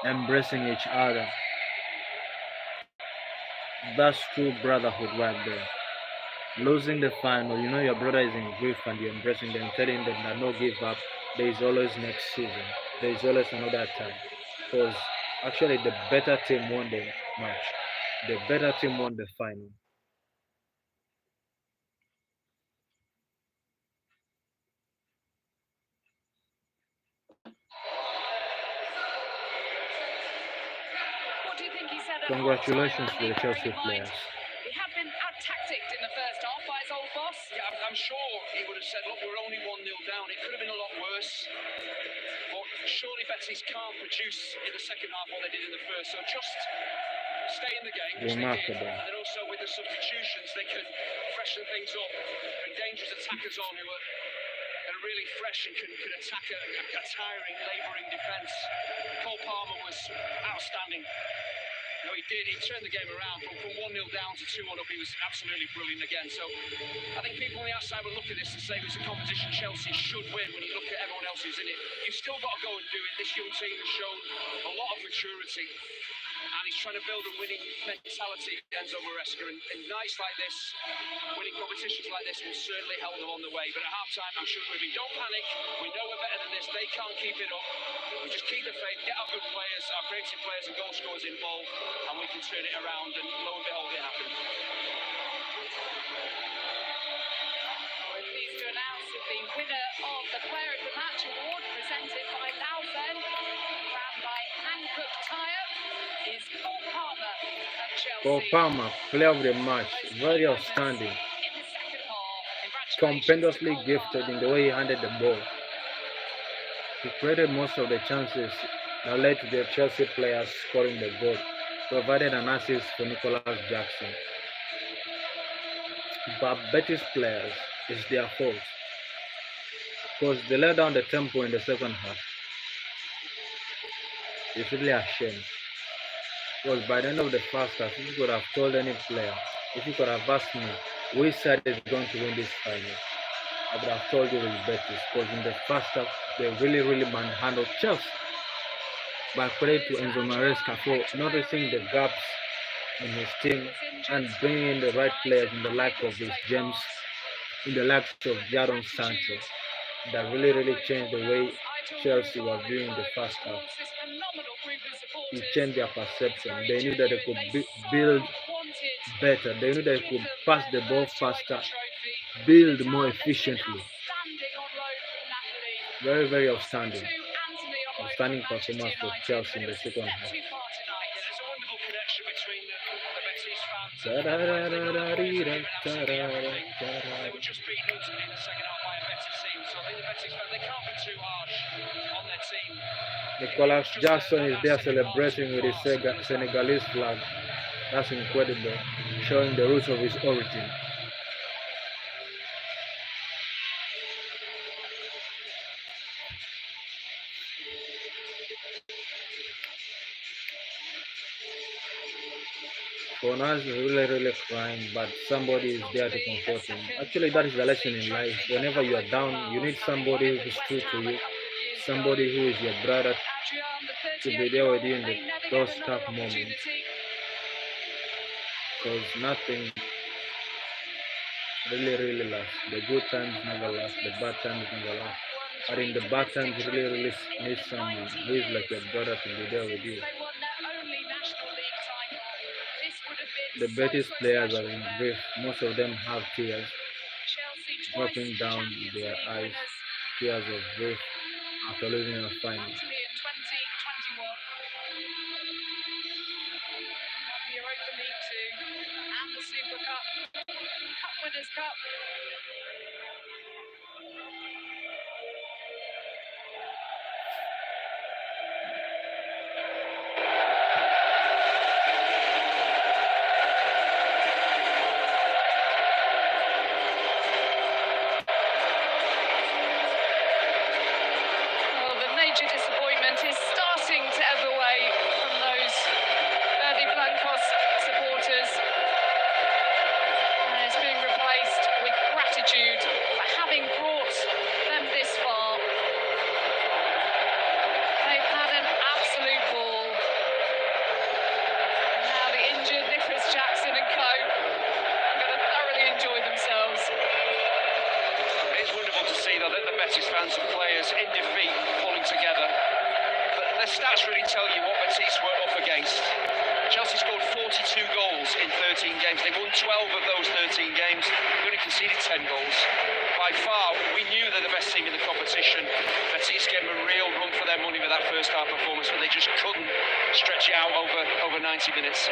embracing each other. That's true brotherhood right there. Losing the final, you know your brother is in grief and you're embracing them, telling them that no give up. There is always next season. There is always another time. Because actually the better team won the match. The better team won the final. What do you think he said at Congratulations half-time, to the Andy, Chelsea bearing in mind players. he had been out-tacticked in the first half by his old boss? Yeah, I'm sure he would have said, look, we're only 1-0 down. It could have been a lot worse. But surely Betis can't produce in the second half what they did in the first. So just stay in the game, which they did. Remarkable. And then also with the substitutions, they can freshen things up. Bring dangerous attackers on who are really fresh and can attack a tiring, labouring defence. Cole Palmer was outstanding. No, he did. He turned the game around from 1-0 down to 2-1 up. He was absolutely brilliant again. So I think people on the outside will look at this and say it was a competition Chelsea should win when you look at everyone else who's in it. You've still got to go and do it. This young team has shown a lot of maturity. And he's trying to build a winning mentality, Enzo Maresca. And nights like this, winning competitions like this will certainly help them on the way. But at half-time, I'm sure we'll be, don't panic. We know we're better than this. They can't keep it up. We just keep the faith, get our good players, our creative players and goal scorers involved, and we can turn it around. And lo and behold, it happened. We're pleased to announce that the winner of the Player of the Match award, presented by Laufen, ran by Hankook Tyre, is Paul Palmer of Chelsea. Cole Palmer, player of the match, very outstanding. In the second half. Congratulations to Stupendously Cole gifted in Palmer. the way he handled the ball. He created most of the chances that led to the Chelsea players scoring the goal, provided an assist for Nicholas Jackson. But Betis players, it's their fault because they let down the tempo in the second half. It's really a shame. Because by the end of the first half, if you could have told any player, if you could have asked me which side is going to win this final, I would have told you it's Betis. Because in the first half, they really manhandled Chelsea. But credit to Enzo Maresca for noticing the gaps in his team and bringing in the right players in the likes of his James, in the likes of Jadon Sancho, that really changed the way Chelsea were viewing the first half. It changed their perception. They knew that they could build better. They knew they could pass the ball faster, build more efficiently. Very outstanding. Outstanding performance for Chelsea in the second half. There's a wonderful connection between the Betis fans and the players. They got together, absolutely everything. They were just beaten in the second half by a Betis team. So I think the Betis fans, they can't be too harsh on their team. Nicholas Jackson is there celebrating with his Senegalese flag. That's incredible, showing the roots of his origin. For us, really crying, but somebody is there to comfort him. Actually, that is the lesson in life. Whenever you are down, you need somebody who is true to you, somebody who is your brother to be there with you in those tough moments. Because nothing really lasts. The good times never last, the bad times never last. But in the bad times, you really need someone who is like your brother to be there with you. The Betis players are in grief. Most of them have tears dropping down their eyes, tears of grief after losing a final. The Europa League 2 and the Super Cup, Cup Winners' Cup. Well, the major disappointment is starting to ebb away from those Verde Blancos supporters. And it's being replaced with gratitude for having brought them this far. They've had an absolute ball. And now the injured Nicholas Jackson and co are going to thoroughly enjoy themselves. It's wonderful to see, though, that the Betis fans and players in defeat pulling together. But the stats really tell you what Betis were up against. Chelsea scored 42 goals in 13 games. They won 12 of those 13 games. They only conceded 10 goals. By far, we knew they're the best team in the competition. Betis gave them a real run for their money with that first half performance, but they just couldn't stretch it out over 90 minutes.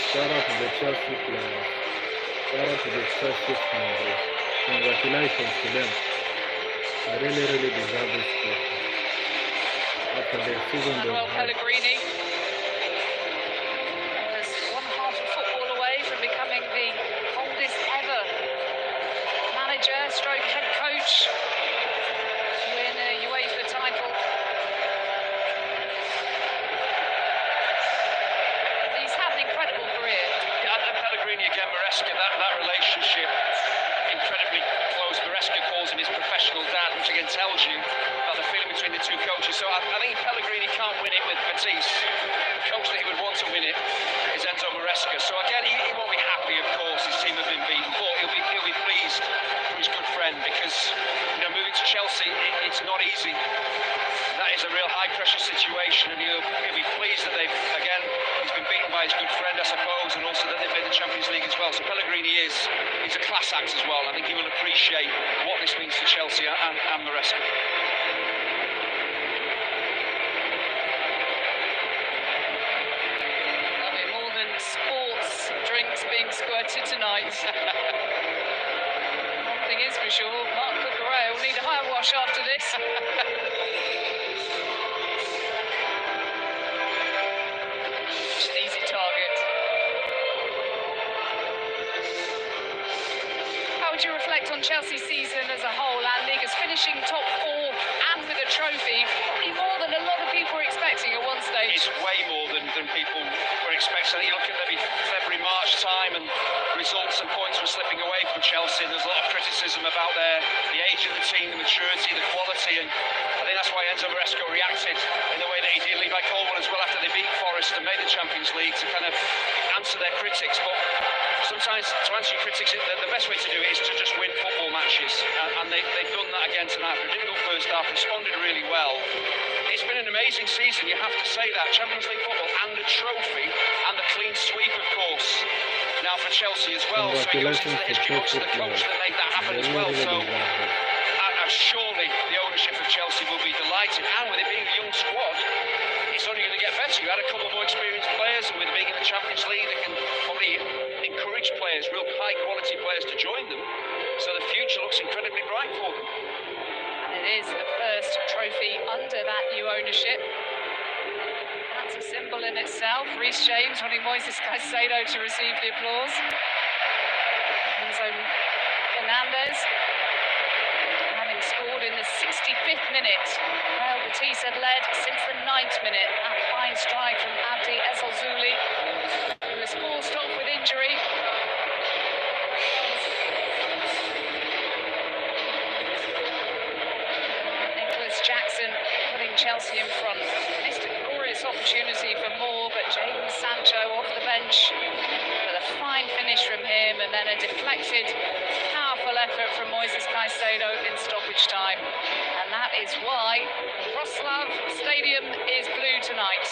Shout out to the Chelsea players. Shout out to the Chelsea fans. Congratulations to them. They really deserve this trophy. After the season they've Manuel had. Pellegrini was one half of football away from becoming the oldest ever manager stroke head coach to win a UEFA title. He's had an incredible career. Yeah, and Pellegrini again, Maresca, that relationship incredibly close. Maresca calls him his professional dad, which again tells you about the feeling between the two coaches. So I think Pellegrini can't win it with Betis. The coach that he would want to win it is Enzo Maresca. So again, he won't be happy, of course, his team have been beaten, but he'll be pleased for his good friend, because moving to Chelsea, it's not easy. That is a real high-pressure situation, and he'll be pleased that he's been beaten by his good friend, I suppose, and also that they've made the Champions League as well. So Pellegrini he's a class act as well. I think he will appreciate what this means to Chelsea and Maresca. There'll be more than sports drinks being squirted tonight. One thing is for sure, Mark Cucurella will need a higher wash after this. An easy target. How would you reflect on Chelsea's season as a whole, Andy? As finishing top four and with a trophy, probably more than a lot of people were expecting at one stage. It's way more than people were expecting. You look at maybe February, March time, and results and points were slipping away from Chelsea. There's a lot of criticism about the age of the team, the maturity, the quality, and I think that's why Enzo Maresca reacted in the way that he did. Levi Colwill as well, after they beat Forest and made the Champions League, to kind of answer their critics. But sometimes to answer your critics, the best way to do it is to just win football matches, and they've done that again tonight. A difficult first half, responded really well. It's been an amazing season, you have to say that. Champions League football and a trophy, and the clean sweep, of course, now for Chelsea as well. So it goes into the history books of the coach that made that happen as well. So surely the ownership of Chelsea will be delighted, and with it being a young squad, it's only going to get better. You had a couple more experienced players, and with being in the Champions League, they can probably encourage players, real high quality players, to join them. So the future looks incredibly bright for them. And it is the first trophy under that new ownership. That's a symbol in itself. Reece James wanting Moises Caicedo to receive the applause. Enzo Fernandez, having scored in the 65th minute. Real Betis had led since the 9th minute. That fine strike from Abdi Ezzalzouli, who was forced off with injury. Nicholas Jackson putting Chelsea in front. Missed a glorious opportunity for more, but Jadon Sancho off the bench with a fine finish from him, and then a deflected, powerful effort from Moises Caicedo in stoppage time. And that is why Wrocław Stadium is blue tonight.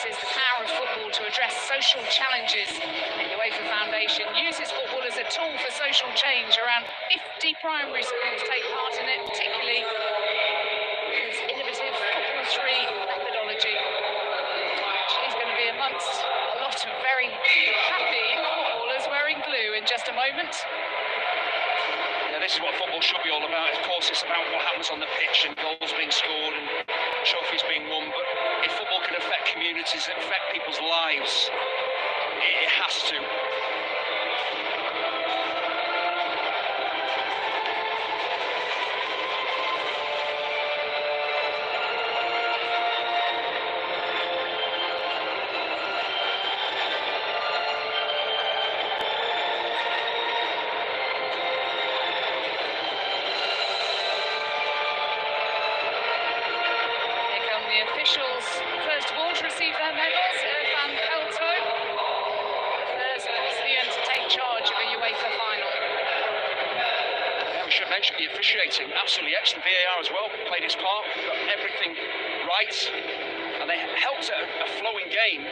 uses the power of football to address social challenges. The UEFA Foundation uses football as a tool for social change. Around 50 primary schools take part in it, particularly its innovative Football 3 methodology. She's going to be amongst a lot of very happy footballers wearing glue in just a moment. Yeah, this is what football should be all about. Of course, it's about what happens on the pitch and goals being scored and trophies being won. But if football can affect communities, affect people's lives, it has to. Officials, first of all, to receive their medals, Van Pelto, as Bosnian to take charge of a UEFA final. Yeah, we should mention the officiating, absolutely excellent. VAR as well, played its part, got everything right, and they helped a flowing game,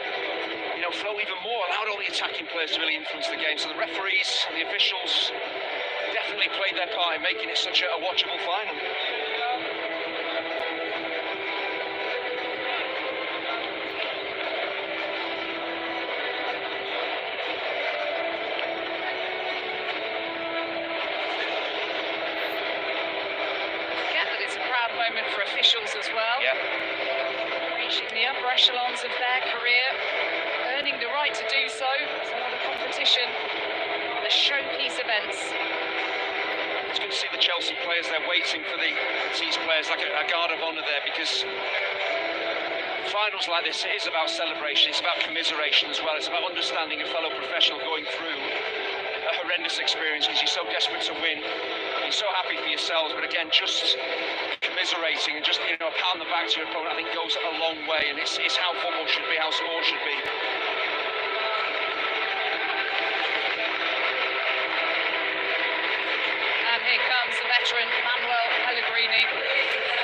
flow even more, allowed all the attacking players to really influence the game. So the referees and the officials definitely played their part in making it such a watchable final. Moment for officials as well. Yeah. Reaching the upper echelons of their career, earning the right to do so. It's another competition, the showpiece events. It's good to see the Chelsea players, they're waiting for these players like a guard of honour there, because finals like this, it is about celebration, it's about commiseration as well, it's about understanding a fellow professional going through a horrendous experience because you're so desperate to win, you're so happy for yourselves, but again, just commiserating and just a pat on the back to your opponent, I think goes a long way, and it's how football should be, how sport should be. And here comes the veteran Manuel Pellegrini,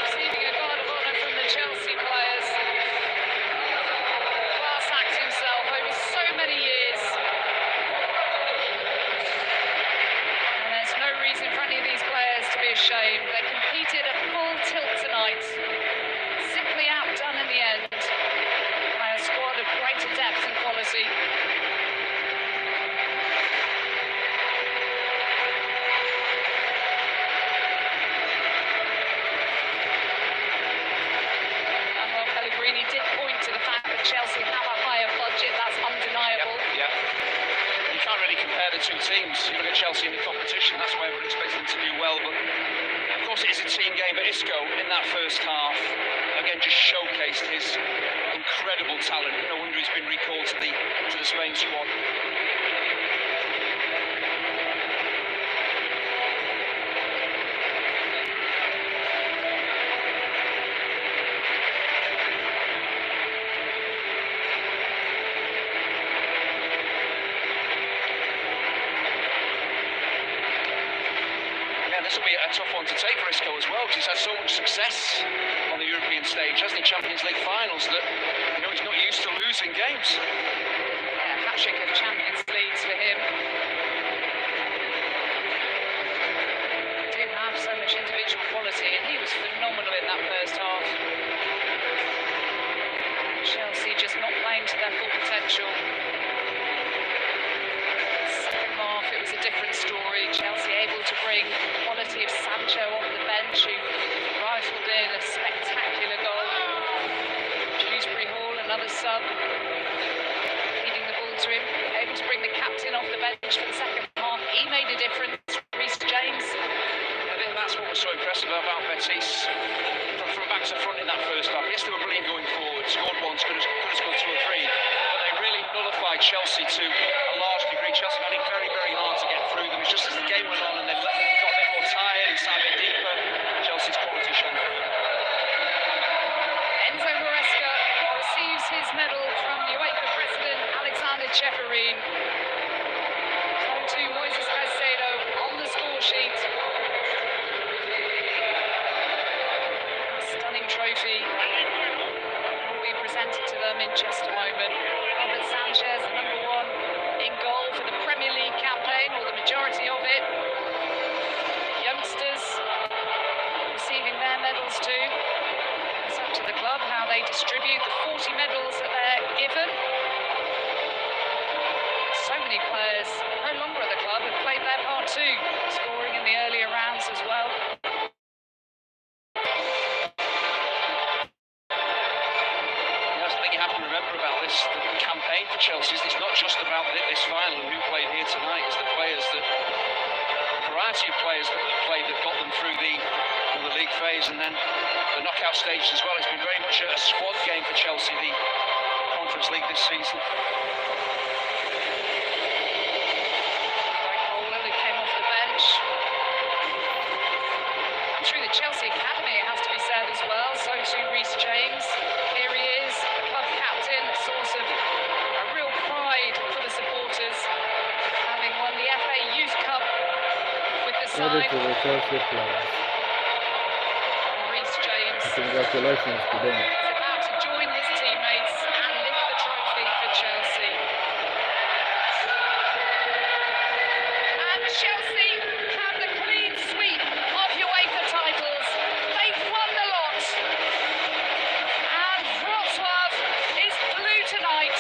receiving a guard of honour from the Chelsea players. Class act himself over so many years. And there's no reason for any of these players to be ashamed. They competed at full tilt tonight, simply outdone in the end by a squad of greater depth and quality. Manuel Pellegrini did point to the fact that Chelsea have a higher budget, that's undeniable. Yeah. You can't really compare the two teams. You look at Chelsea in the competition, that's why everyone expects them to do well, but of course it is a team game. But Isco in that first half again just showcased his incredible talent. No wonder he's been recalled to the Spain squad. This will be a tough one to take for Isco as well, because he's had so much success on the European stage, hasn't he? Champions League finals, that he's not used to losing games. Yeah, hat-trick of Champions Leagues for him. He didn't have so much individual quality, and he was phenomenal in that first half. Chelsea just not playing to their full potential. Second half, it was a different story. Chelsea able to bring the quality of Sancho off the bench, who rifled in a spectacular goal. Dewsbury Hall, another sub, feeding the ball to him, able to bring the captain off the bench for the second half. He made a difference. Reece James. I think that's what was so impressive about Betis. From back to front in that first half. Yes, they were brilliant going forward, scored once, could have scored two or three, but they really nullified Chelsea to a large degree. Chelsea found it very, very hard to get through them. It's just as the game went on and they got a bit more tired, inside a bit deeper, Chelsea's quality shone through. Enzo Maresca receives his medal from UEFA President Alexander Ceferin. So too Moises Caicedo on the score sheet. Stunning trophy will be presented to them in just a moment. so many players no longer at the club have played their part too, scoring in the earlier rounds as well. You have to remember about this campaign for Chelsea is it's not just about this final and who played here tonight. It's the players that, a variety of players that played that got them through the league phase and then the knockout stages as well. It's been very much a squad game for Chelsea, the Conference League this season. Who came off the bench. And through the Chelsea Academy, it has to be said as well. So too Reece James. Here he is, the club captain, a source of a real pride for the supporters, having won the FA Youth Cup with the Credit side. to the Chelsea players. Reece James. Congratulations to them. He's about to join his teammates and lift the trophy for Chelsea. And Chelsea have the clean sweep of UEFA titles. They've won the lot. And Wrocław is blue tonight.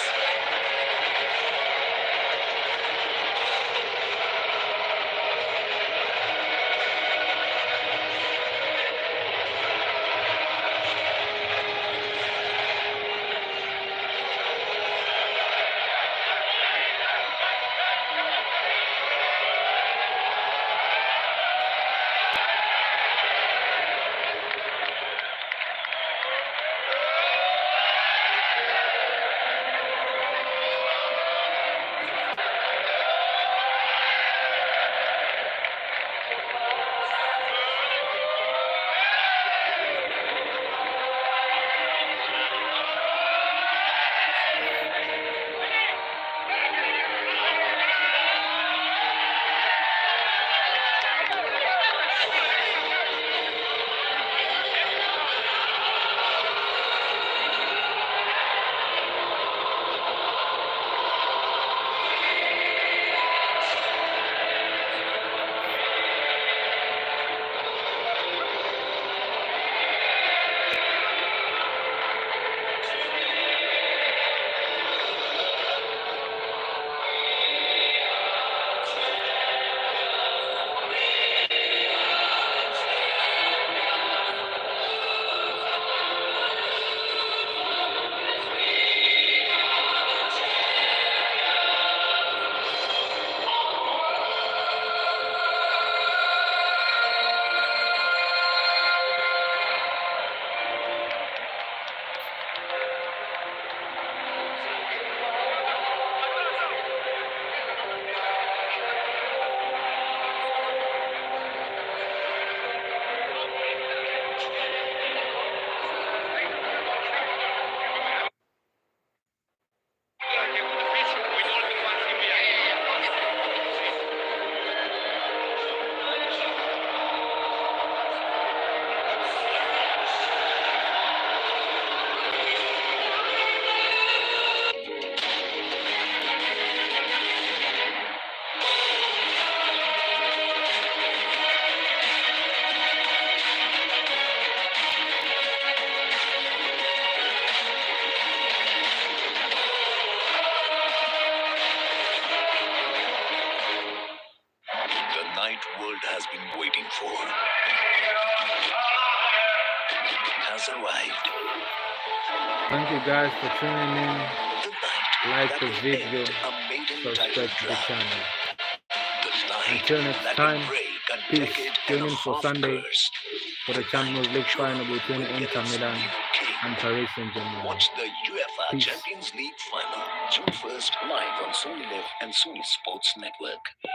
world has been waiting for has arrived. Thank you guys for tuning in. The night Like that the will video, end a maiden subscribe title to the drought. channel. The night Until next that time, will break a peace. decade Tune and a in for half Sunday curse. for the Champions League final between Inter Milan and Paris Saint-Germain. Watch the UEFA Peace. Champions League final June 1st live on Sony Live and Sony Sports Network.